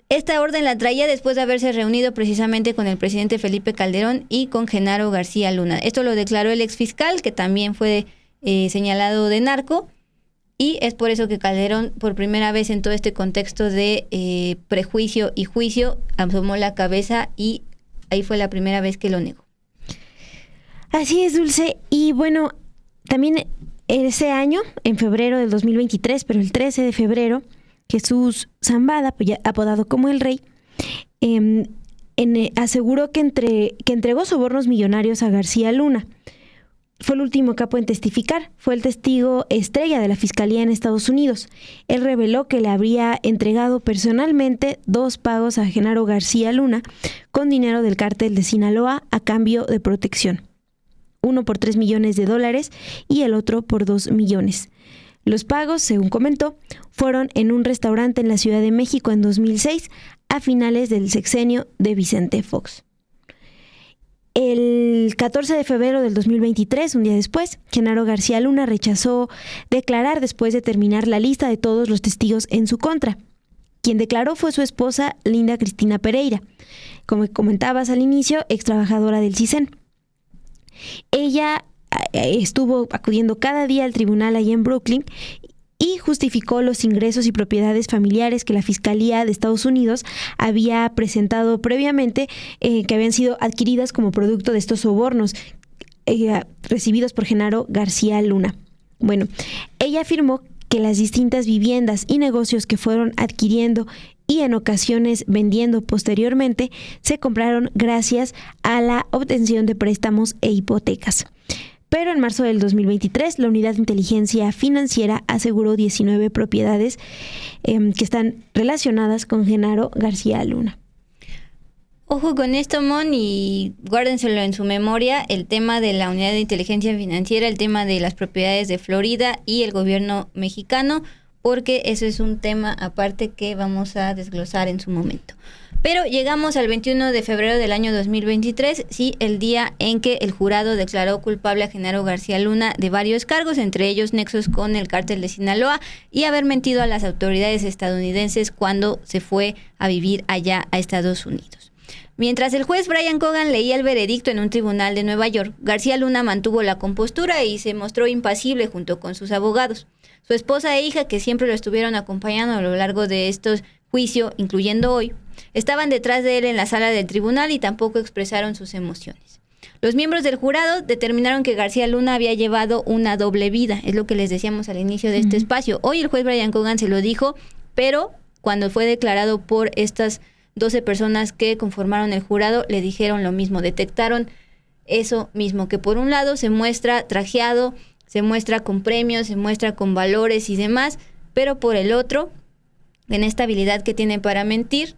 Esta orden la traía después de haberse reunido precisamente con el presidente Felipe Calderón y con Genaro García Luna. Esto lo declaró el exfiscal, que también fue señalado de narco, y es por eso que Calderón, por primera vez en todo este contexto de prejuicio y juicio, asomó la cabeza y ahí fue la primera vez que lo negó. Así es, Dulce. Y bueno, también ese año, en febrero del 2023, pero el 13 de febrero, Jesús Zambada, pues ya apodado como el Rey, aseguró que entregó sobornos millonarios a García Luna. fue el último capo en testificar. Fue el testigo estrella de la Fiscalía en Estados Unidos. Él reveló que le habría entregado personalmente 2 pagos a Genaro García Luna con dinero del cártel de Sinaloa a cambio de protección. Uno por $3 millones y el otro por $2 millones. Los pagos, según comentó, fueron en un restaurante en la Ciudad de México en 2006, a finales del sexenio de Vicente Fox. El 14 de febrero del 2023, un día después, Genaro García Luna rechazó declarar después de terminar la lista de todos los testigos en su contra. Quien declaró fue su esposa, Linda Cristina Pereira, como comentabas al inicio, ex trabajadora del CISEN. Ella estuvo acudiendo cada día al tribunal allí en Brooklyn y justificó los ingresos y propiedades familiares que la Fiscalía de Estados Unidos había presentado previamente, que habían sido adquiridas como producto de estos sobornos recibidos por Genaro García Luna. Bueno, ella afirmó que las distintas viviendas y negocios que fueron adquiriendo y en ocasiones vendiendo posteriormente se compraron gracias a la obtención de préstamos e hipotecas. Pero en marzo del 2023, la Unidad de Inteligencia Financiera aseguró 19 propiedades que están relacionadas con Genaro García Luna. Ojo con esto, Mon, y guárdenselo en su memoria, el tema de la Unidad de Inteligencia Financiera, el tema de las propiedades de Florida y el gobierno mexicano, porque eso es un tema aparte que vamos a desglosar en su momento. Pero llegamos al 21 de febrero del año 2023, sí, el día en que el jurado declaró culpable a Genaro García Luna de varios cargos, entre ellos nexos con el cártel de Sinaloa y haber mentido a las autoridades estadounidenses cuando se fue a vivir allá a Estados Unidos. Mientras el juez Brian Cogan leía el veredicto en un tribunal de Nueva York, García Luna mantuvo la compostura y se mostró impasible junto con sus abogados. Su esposa e hija, que siempre lo estuvieron acompañando a lo largo de estos juicios, incluyendo hoy, estaban detrás de él en la sala del tribunal y tampoco expresaron sus emociones. Los miembros del jurado determinaron que García Luna había llevado una doble vida, es lo que les decíamos al inicio de este espacio. Hoy el juez Brian Cogan se lo dijo, pero cuando fue declarado por estas 12 personas que conformaron el jurado, le dijeron lo mismo, detectaron eso mismo, que por un lado se muestra trajeado, se muestra con premios, se muestra con valores y demás, pero por el otro, en esta habilidad que tiene para mentir,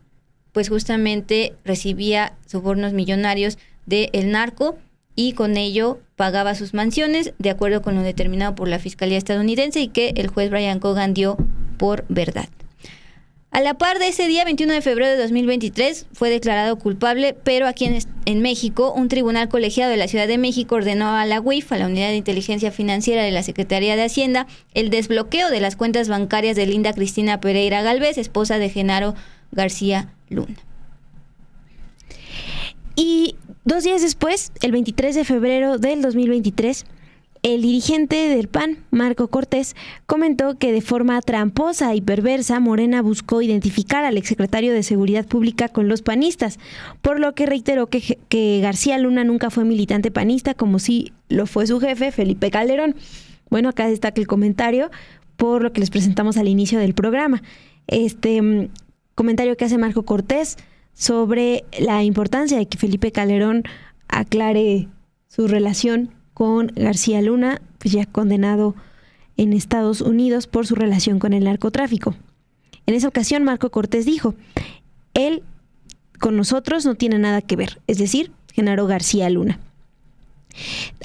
pues justamente recibía sobornos millonarios del narco y con ello pagaba sus mansiones de acuerdo con lo determinado por la Fiscalía estadounidense y que el juez Brian Cogan dio por verdad. A la par de ese día, 21 de febrero de 2023, fue declarado culpable, pero aquí en México, un tribunal colegiado de la Ciudad de México ordenó a la UIF, a la Unidad de Inteligencia Financiera de la Secretaría de Hacienda, el desbloqueo de las cuentas bancarias de Linda Cristina Pereira Galvez, esposa de Genaro García Luna. Y 2 días después, el 23 de febrero del 2023, el dirigente del PAN, Marco Cortés, comentó que de forma tramposa y perversa, Morena buscó identificar al exsecretario de Seguridad Pública con los panistas, por lo que reiteró que García Luna nunca fue militante panista, como sí lo fue su jefe, Felipe Calderón. Bueno, acá destaca el comentario por lo que les presentamos al inicio del programa. Comentario que hace Marco Cortés sobre la importancia de que Felipe Calderón aclare su relación con García Luna, pues ya condenado en Estados Unidos por su relación con el narcotráfico. En esa ocasión, Marco Cortés dijo, él con nosotros no tiene nada que ver, es decir, Genaro García Luna.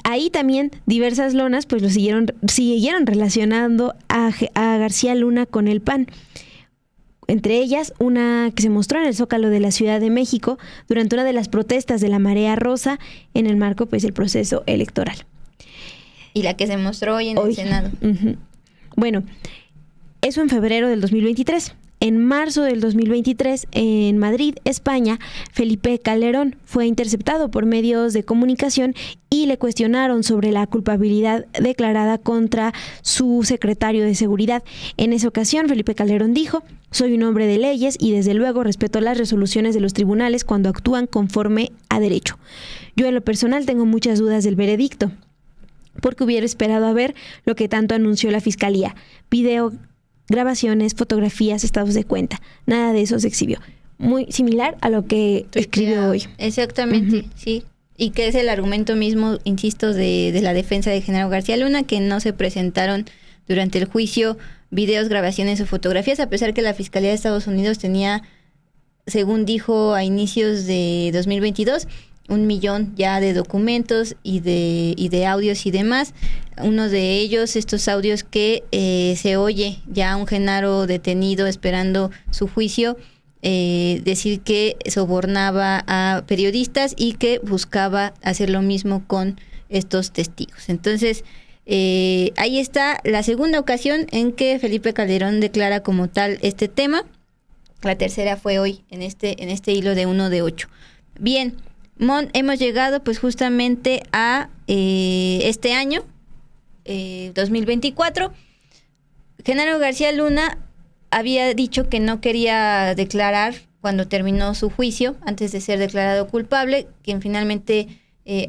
Ahí también diversas lonas pues lo siguieron relacionando a García Luna con el PAN. Entre ellas, una que se mostró en el Zócalo de la Ciudad de México durante una de las protestas de la Marea Rosa en el marco pues del proceso electoral. Y la que se mostró hoy en el Senado. Uh-huh. Bueno, eso en febrero del 2023. En marzo del 2023, en Madrid, España, Felipe Calderón fue interceptado por medios de comunicación y le cuestionaron sobre la culpabilidad declarada contra su secretario de Seguridad. En esa ocasión, Felipe Calderón dijo, soy un hombre de leyes y desde luego respeto las resoluciones de los tribunales cuando actúan conforme a derecho. Yo en lo personal tengo muchas dudas del veredicto, porque hubiera esperado a ver lo que tanto anunció la Fiscalía. Video, grabaciones, fotografías, estados de cuenta. Nada de eso se exhibió. Muy similar a lo que escribió hoy. Exactamente, sí. Y que es el argumento mismo, insisto, de la defensa de Genaro García Luna, que no se presentaron durante el juicio videos, grabaciones o fotografías, a pesar que la Fiscalía de Estados Unidos tenía, según dijo a inicios de 2022, 1 millón ya de documentos y de audios y demás. Uno de ellos, estos audios que se oye ya a un Genaro detenido esperando su juicio, decir que sobornaba a periodistas y que buscaba hacer lo mismo con estos testigos. Entonces, ahí está la segunda ocasión en que Felipe Calderón declara como tal este tema. La tercera fue hoy en este hilo de 1 de 8. Bien, Mon, hemos llegado pues justamente a este año, 2024. Genaro García Luna había dicho que no quería declarar cuando terminó su juicio, antes de ser declarado culpable. Quien finalmente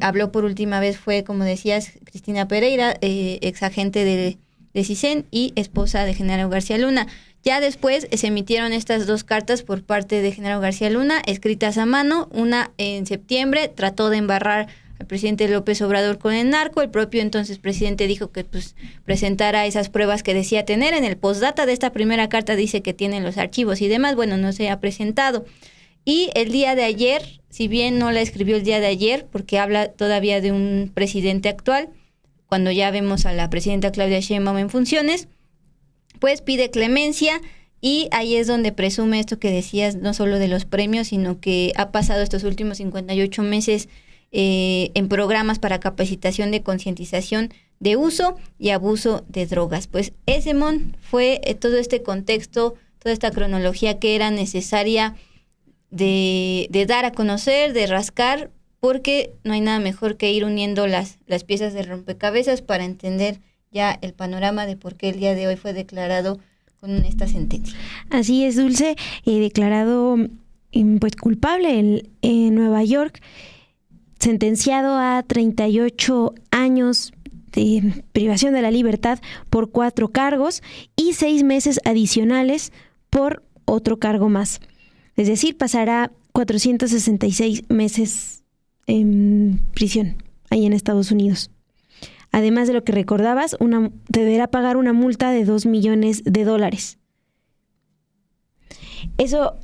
habló por última vez fue, como decías, Cristina Pereira, ex agente de CISEN y esposa de Genaro García Luna. Ya después se emitieron estas 2 cartas por parte de Genaro García Luna, escritas a mano. Una en septiembre trató de embarrar al presidente López Obrador con el narco. El propio entonces presidente dijo que pues presentara esas pruebas que decía tener. En el postdata de esta primera carta dice que tienen los archivos y demás. Bueno, no se ha presentado. Y el día de ayer, si bien no la escribió el día de ayer, porque habla todavía de un presidente actual, cuando ya vemos a la presidenta Claudia Sheinbaum en funciones, pues pide clemencia. Y ahí es donde presume esto que decías, no solo de los premios, sino que ha pasado estos últimos 58 meses en programas para capacitación de concientización de uso y abuso de drogas. Pues ese, Mon, fue todo este contexto, toda esta cronología que era necesaria de dar a conocer, de rascar, porque no hay nada mejor que ir uniendo las piezas del rompecabezas para entender ya el panorama de por qué el día de hoy fue declarado con esta sentencia. Así es, Dulce, declarado pues culpable en Nueva York, sentenciado a 38 años de privación de la libertad por 4 cargos y 6 meses adicionales por otro cargo más. Es decir, pasará 466 meses en prisión ahí en Estados Unidos. Además de lo que recordabas, deberá pagar una multa de $2 millones. Eso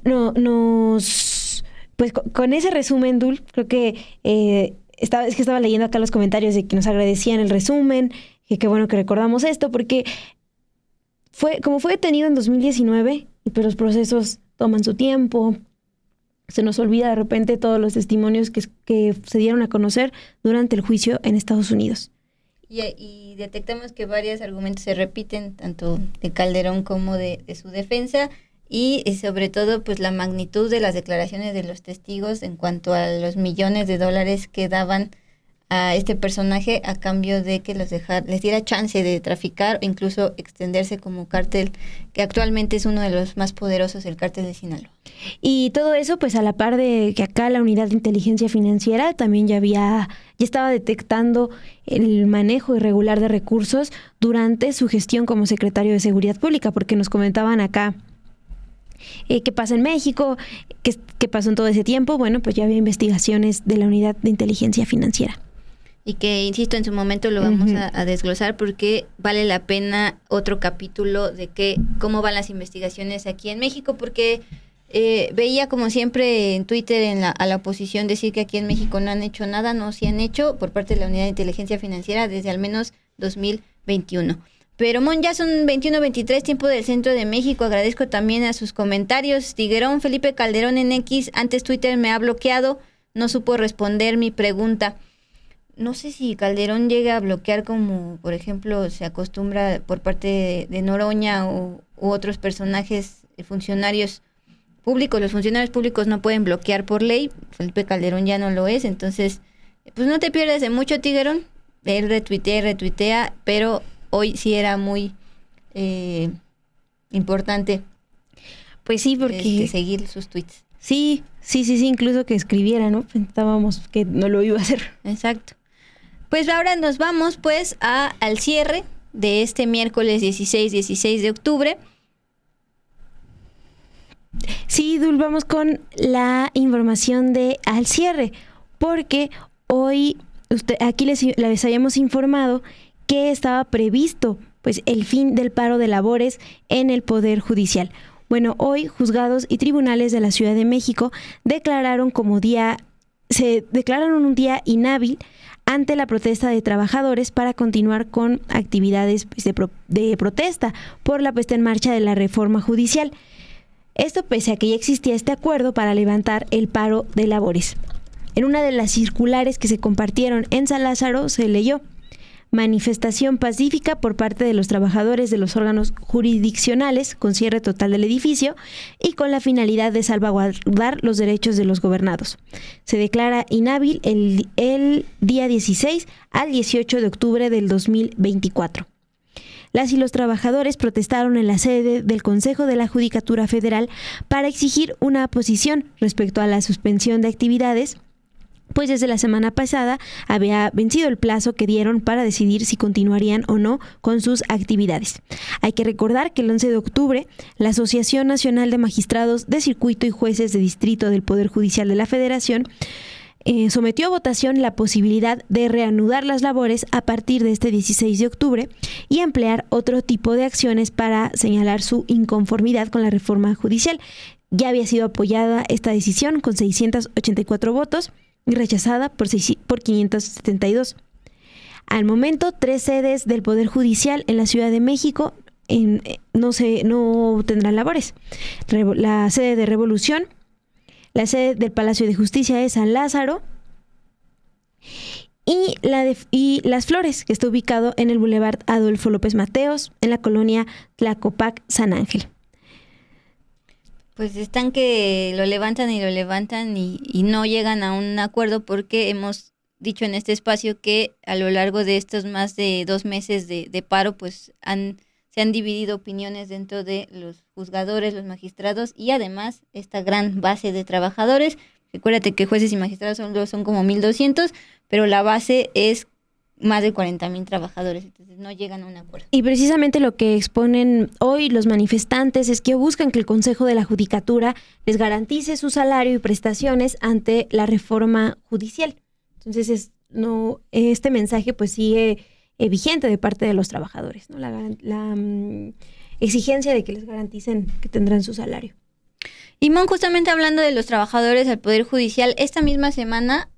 pues con ese resumen, Dul, creo que estaba leyendo acá los comentarios de que nos agradecían el resumen, que qué bueno que recordamos esto, porque fue detenido en 2019, y pues los procesos toman su tiempo. Se nos olvida de repente todos los testimonios que se dieron a conocer durante el juicio en Estados Unidos. Y detectamos que varios argumentos se repiten, tanto de Calderón como de su defensa, y sobre todo pues la magnitud de las declaraciones de los testigos en cuanto a los millones de dólares que daban a este personaje a cambio de que les diera chance de traficar o incluso extenderse como cártel, que actualmente es uno de los más poderosos, el cártel de Sinaloa. Y todo eso pues a la par de que acá la Unidad de Inteligencia Financiera también ya estaba detectando el manejo irregular de recursos durante su gestión como secretario de Seguridad Pública, porque nos comentaban acá qué pasa en México, qué pasó en todo ese tiempo. Bueno, pues ya había investigaciones de la Unidad de Inteligencia Financiera. Y que, insisto, en su momento lo vamos a desglosar, porque vale la pena otro capítulo de cómo van las investigaciones aquí en México, porque veía como siempre en Twitter a la oposición decir que aquí en México no han hecho nada. No, sí han hecho por parte de la Unidad de Inteligencia Financiera desde al menos 2021. Pero Mon, ya son 21:23, tiempo del centro de México. Agradezco también a sus comentarios. Tiguerón, Felipe Calderón en X, antes Twitter me ha bloqueado, no supo responder mi pregunta. No sé si Calderón llega a bloquear como, por ejemplo, se acostumbra por parte de Noroña u otros personajes, funcionarios públicos. Los funcionarios públicos no pueden bloquear por ley. Felipe Calderón ya no lo es, entonces pues no te pierdas de mucho, Tiguerón. Él retuitea, pero hoy sí era muy importante. Pues sí, porque seguir sus tweets. Sí, incluso que escribiera, ¿no? Pensábamos que no lo iba a hacer. Exacto. Pues ahora nos vamos pues al cierre de este miércoles 16 de octubre. Sí, Dul, vamos con la información de al cierre, porque hoy aquí les habíamos informado que estaba previsto pues el fin del paro de labores en el Poder Judicial. Bueno, hoy juzgados y tribunales de la Ciudad de México declararon un día inhábil ante la protesta de trabajadores para continuar con actividades pues, de protesta por la puesta en marcha de la reforma judicial. Esto pese a que ya existía este acuerdo para levantar el paro de labores. En una de las circulares que se compartieron en San Lázaro se leyó: manifestación pacífica por parte de los trabajadores de los órganos jurisdiccionales con cierre total del edificio y con la finalidad de salvaguardar los derechos de los gobernados. Se declara inhábil el día 16 al 18 de octubre del 2024. Las y los trabajadores protestaron en la sede del Consejo de la Judicatura Federal para exigir una posición respecto a la suspensión de actividades, pues desde la semana pasada había vencido el plazo que dieron para decidir si continuarían o no con sus actividades. Hay que recordar que el 11 de octubre, la Asociación Nacional de Magistrados de Circuito y Jueces de Distrito del Poder Judicial de la Federación sometió a votación la posibilidad de reanudar las labores a partir de este 16 de octubre y emplear otro tipo de acciones para señalar su inconformidad con la reforma judicial. Ya había sido apoyada esta decisión con 684 votos y rechazada por 572. Al momento, 3 sedes del Poder Judicial en la Ciudad de México no tendrán labores. La sede de Revolución, la sede del Palacio de Justicia de San Lázaro y Las Flores, que está ubicado en el Boulevard Adolfo López Mateos, en la colonia Tlacopac, San Ángel. Pues están que lo levantan y no llegan a un acuerdo, porque hemos dicho en este espacio que a lo largo de estos más de 2 meses de paro pues se han dividido opiniones dentro de los juzgadores, los magistrados y además esta gran base de trabajadores. Recuérdate que jueces y magistrados son como 1,200, pero la base es más de 40,000 trabajadores, entonces no llegan a un acuerdo. Y precisamente lo que exponen hoy los manifestantes es que buscan que el Consejo de la Judicatura les garantice su salario y prestaciones ante la reforma judicial. Entonces este mensaje pues sigue vigente de parte de los trabajadores, ¿no? La exigencia de que les garanticen que tendrán su salario. Y Mon, justamente hablando de los trabajadores al Poder Judicial, esta misma semana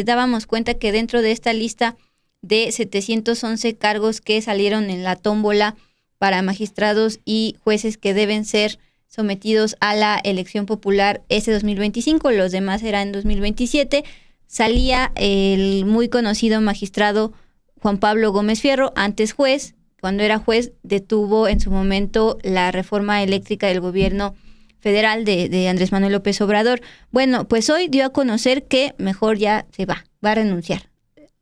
dábamos cuenta que dentro de esta lista de 711 cargos que salieron en la tómbola para magistrados y jueces que deben ser sometidos a la elección popular este 2025, los demás serán en 2027, salía el muy conocido magistrado Juan Pablo Gómez Fierro, antes juez. Cuando era juez detuvo en su momento la reforma eléctrica del gobierno federal de Andrés Manuel López Obrador. Bueno, pues hoy dio a conocer que mejor ya se va a renunciar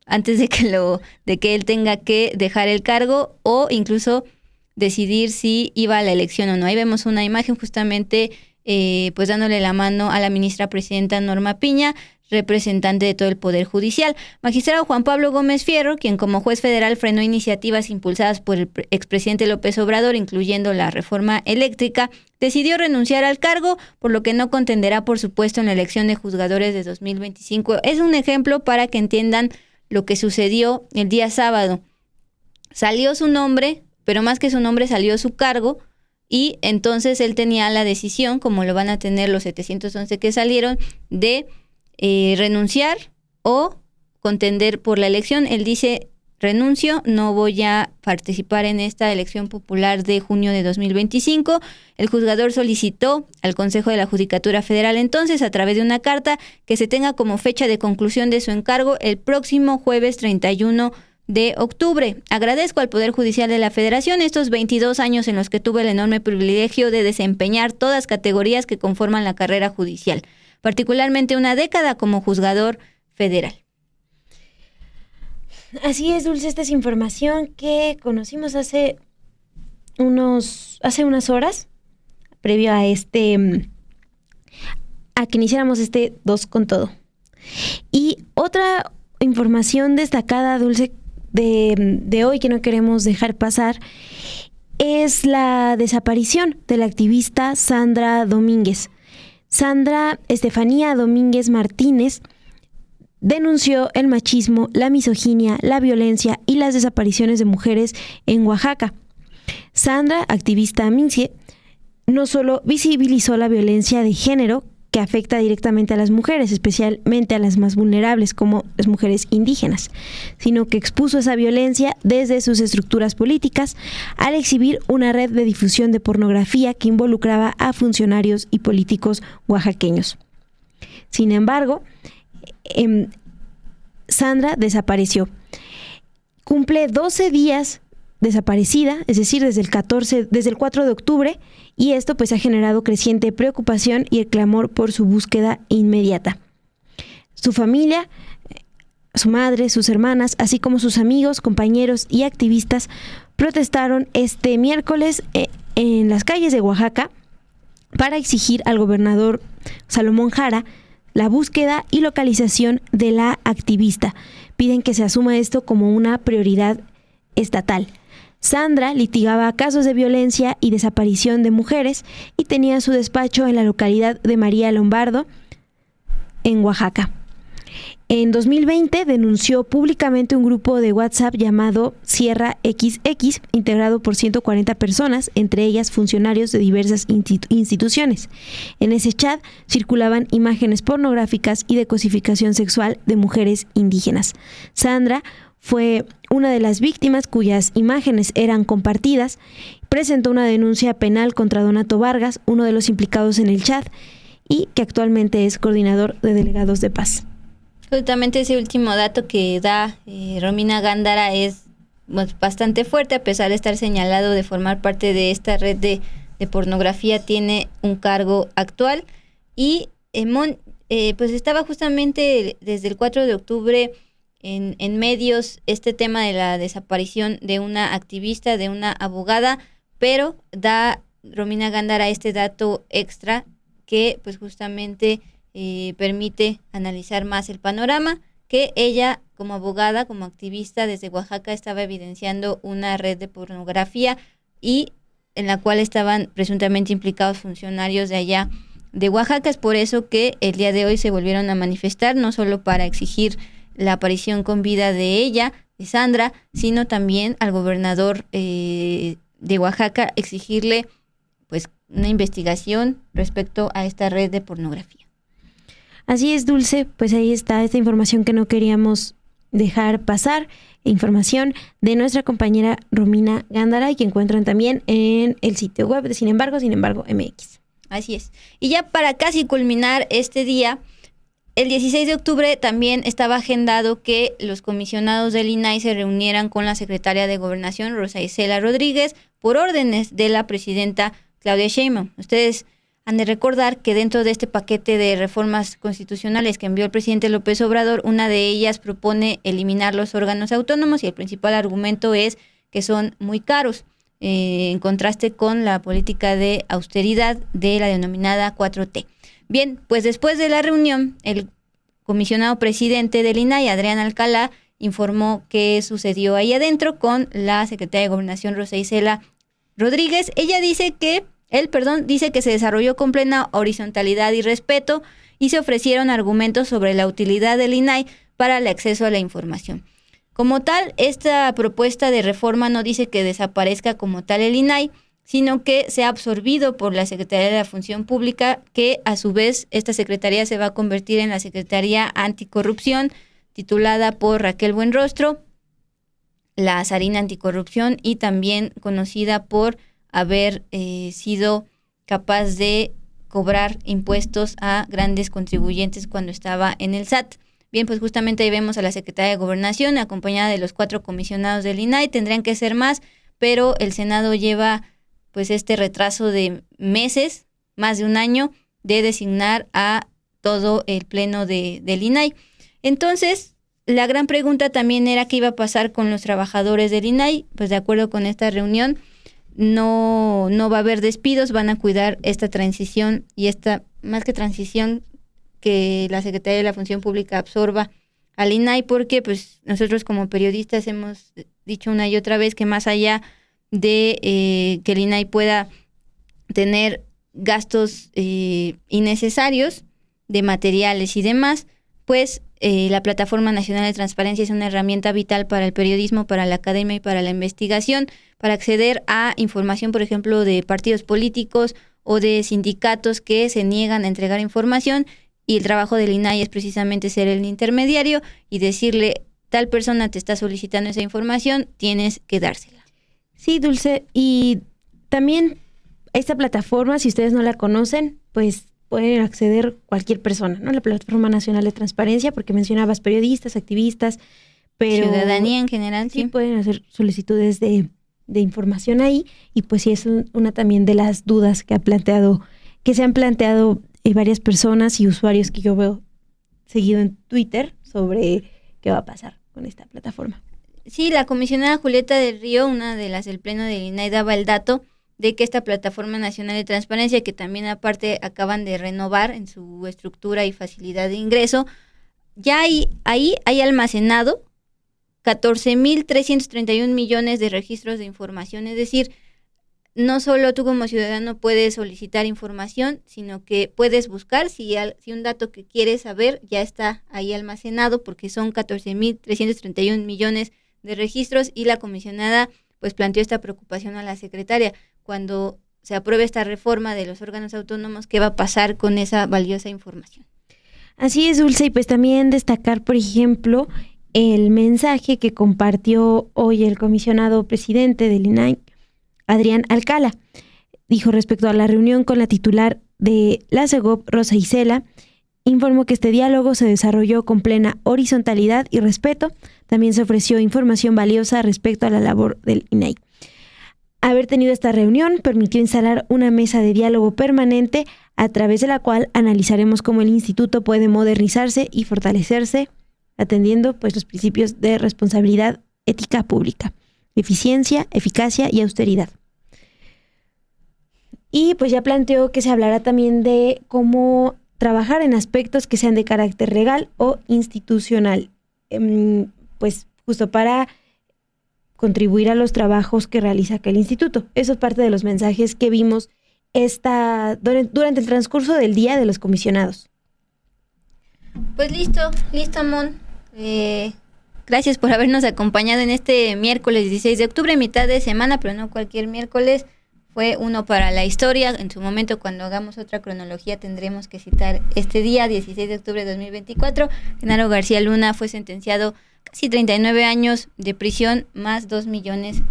antes de que él tenga que dejar el cargo o incluso decidir si iba a la elección o no. Ahí vemos una imagen justamente pues dándole la mano a la ministra presidenta Norma Piña, representante de todo el Poder Judicial. Magistrado Juan Pablo Gómez Fierro, quien como juez federal frenó iniciativas impulsadas por el expresidente López Obrador, incluyendo la reforma eléctrica, decidió renunciar al cargo, por lo que no contenderá, por supuesto, en la elección de juzgadores de 2025. Es un ejemplo para que entiendan lo que sucedió el día sábado. Salió su nombre, pero más que su nombre salió su cargo, y entonces él tenía la decisión, como lo van a tener los 711 que salieron, de renunciar o contender por la elección. Él dice: renuncio, no voy a participar en esta elección popular de junio de 2025. El juzgador solicitó al Consejo de la Judicatura Federal entonces, a través de una carta, que se tenga como fecha de conclusión de su encargo el próximo jueves 31 de octubre. Agradezco al Poder Judicial de la Federación estos 22 años en los que tuve el enorme privilegio de desempeñar todas categorías que conforman la carrera judicial, particularmente una década como juzgador federal. Así es, Dulce, esta es información que conocimos hace unas horas, previo a que iniciáramos este 2 con todo. Y otra información destacada, Dulce, de hoy que no queremos dejar pasar, es la desaparición de la activista Sandra Domínguez. Sandra Estefanía Domínguez Martínez denunció el machismo, la misoginia, la violencia y las desapariciones de mujeres en Oaxaca. Sandra, activista Minsie, no solo visibilizó la violencia de género que afecta directamente a las mujeres, especialmente a las más vulnerables como las mujeres indígenas, sino que expuso esa violencia desde sus estructuras políticas al exhibir una red de difusión de pornografía que involucraba a funcionarios y políticos oaxaqueños. Sin embargo, Sandra desapareció. Cumple 12 días desaparecida, es decir, desde el 4 de octubre, y esto pues ha generado creciente preocupación y el clamor por su búsqueda inmediata. Su familia, su madre, sus hermanas, así como sus amigos, compañeros y activistas protestaron este miércoles en las calles de Oaxaca para exigir al gobernador Salomón Jara la búsqueda y localización de la activista. Piden que se asuma esto como una prioridad estatal. Sandra litigaba casos de violencia y desaparición de mujeres y tenía su despacho en la localidad de María Lombardo, en Oaxaca. En 2020 denunció públicamente un grupo de WhatsApp llamado Sierra XX, integrado por 140 personas, entre ellas funcionarios de diversas instituciones. En ese chat circulaban imágenes pornográficas y de cosificación sexual de mujeres indígenas. Sandra fue una de las víctimas cuyas imágenes eran compartidas. Presentó una denuncia penal contra Donato Vargas, uno de los implicados en el chat, y que actualmente es coordinador de delegados de paz. Justamente ese último dato que da Romina Gándara es bastante fuerte, a pesar de estar señalado de formar parte de esta red de pornografía, tiene un cargo actual. Y pues estaba justamente desde el 4 de octubre en medios este tema de la desaparición de una activista, de una abogada, pero da Romina Gándara este dato extra que pues justamente permite analizar más el panorama, que ella como abogada, como activista desde Oaxaca estaba evidenciando una red de pornografía y en la cual estaban presuntamente implicados funcionarios de allá de Oaxaca. Es por eso que el día de hoy se volvieron a manifestar, no solo para exigir la aparición con vida de ella, de Sandra, sino también al gobernador de Oaxaca, exigirle pues una investigación respecto a esta red de pornografía. Así es, Dulce, pues ahí está esta información que no queríamos dejar pasar, información de nuestra compañera Romina Gándara, y que encuentran también en el sitio web de Sin embargo MX. Así es. Y ya para casi culminar este día, el 16 de octubre también estaba agendado que los comisionados del INAI se reunieran con la secretaria de Gobernación, Rosa Isela Rodríguez, por órdenes de la presidenta Claudia Sheinbaum. Ustedes han de recordar que dentro de este paquete de reformas constitucionales que envió el presidente López Obrador, una de ellas propone eliminar los órganos autónomos, y el principal argumento es que son muy caros, en contraste con la política de austeridad de la denominada 4T. Bien, pues después de la reunión, el comisionado presidente del INAI, Adrián Alcalá, informó qué sucedió ahí adentro con la secretaria de Gobernación, Rosa Isela Rodríguez. Él dice que se desarrolló con plena horizontalidad y respeto y se ofrecieron argumentos sobre la utilidad del INAI para el acceso a la información. Como tal, esta propuesta de reforma no dice que desaparezca como tal el INAI, sino que sea absorbido por la Secretaría de la Función Pública, que a su vez esta secretaría se va a convertir en la Secretaría Anticorrupción, titulada por Raquel Buenrostro, la Zarina Anticorrupción, y también conocida por haber sido capaz de cobrar impuestos a grandes contribuyentes cuando estaba en el SAT. Bien, pues justamente ahí vemos a la Secretaría de Gobernación acompañada de los 4 comisionados del INAI. Tendrían que ser más, pero el Senado lleva pues este retraso de meses, más de un año, de designar a todo el pleno del INAI. Entonces, la gran pregunta también era qué iba a pasar con los trabajadores del INAI. Pues de acuerdo con esta reunión, no va a haber despidos, van a cuidar esta transición, y esta, más que transición, que la Secretaría de la Función Pública absorba al INAI, porque pues nosotros como periodistas hemos dicho una y otra vez que más allá de que el INAI pueda tener gastos innecesarios de materiales y demás, pues la Plataforma Nacional de Transparencia es una herramienta vital para el periodismo, para la academia y para la investigación, para acceder a información, por ejemplo, de partidos políticos o de sindicatos que se niegan a entregar información, y el trabajo del INAI es precisamente ser el intermediario y decirle, tal persona te está solicitando esa información, tienes que dársela. Sí, Dulce, y también esta plataforma, si ustedes no la conocen, pues pueden acceder cualquier persona, ¿no? La Plataforma Nacional de Transparencia, porque mencionabas periodistas, activistas, pero ciudadanía en general, sí pueden hacer solicitudes de información ahí, y pues sí es una también de las dudas que se han planteado varias personas y usuarios que yo veo seguido en Twitter sobre qué va a pasar con esta plataforma. Sí, la comisionada Julieta del Río, una de las del Pleno del INAI, daba el dato de que esta Plataforma Nacional de Transparencia, que también aparte acaban de renovar en su estructura y facilidad de ingreso, ya hay almacenado 14.331 millones de registros de información. Es decir, no solo tú como ciudadano puedes solicitar información, sino que puedes buscar si un dato que quieres saber ya está ahí almacenado, porque son 14.331 millones de registros, y la comisionada pues planteó esta preocupación a la secretaria. Cuando se apruebe esta reforma de los órganos autónomos, ¿qué va a pasar con esa valiosa información? Así es, Dulce, y pues también destacar, por ejemplo, el mensaje que compartió hoy el comisionado presidente del INAI, Adrián Alcala. Dijo respecto a la reunión con la titular de la SEGOP, Rosa Isela, informó que este diálogo se desarrolló con plena horizontalidad y respeto. También se ofreció información valiosa respecto a la labor del INAI. Haber tenido esta reunión permitió instalar una mesa de diálogo permanente a través de la cual analizaremos cómo el instituto puede modernizarse y fortalecerse, atendiendo pues los principios de responsabilidad ética pública, eficiencia, eficacia y austeridad. Y pues ya planteó que se hablará también de cómo trabajar en aspectos que sean de carácter legal o institucional, pues justo para contribuir a los trabajos que realiza aquel instituto. Eso es parte de los mensajes que vimos durante el transcurso del día de los comisionados. Pues listo, Mon. Gracias por habernos acompañado en este miércoles 16 de octubre, mitad de semana, pero no cualquier miércoles. Fue uno para la historia. En su momento, cuando hagamos otra cronología, tendremos que citar este día, 16 de octubre de 2024. Genaro García Luna fue sentenciado casi 39 años de prisión, más $2 millones.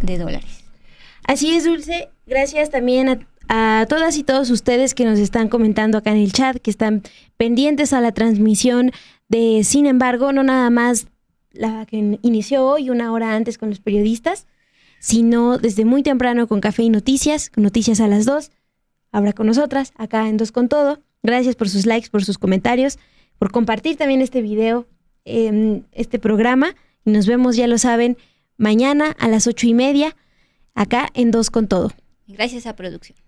Así es, Dulce. Gracias también a todas y todos ustedes que nos están comentando acá en el chat, que están pendientes a la transmisión de Sin embargo, no nada más la que inició hoy, una hora antes con los periodistas, sino desde muy temprano con Café y Noticias, con Noticias a las 2, habrá con nosotras, acá en Dos con Todo. Gracias por sus likes, por sus comentarios, por compartir también este video, este programa, y nos vemos, ya lo saben, mañana a las 8:30, acá en Dos con Todo. Gracias a producción.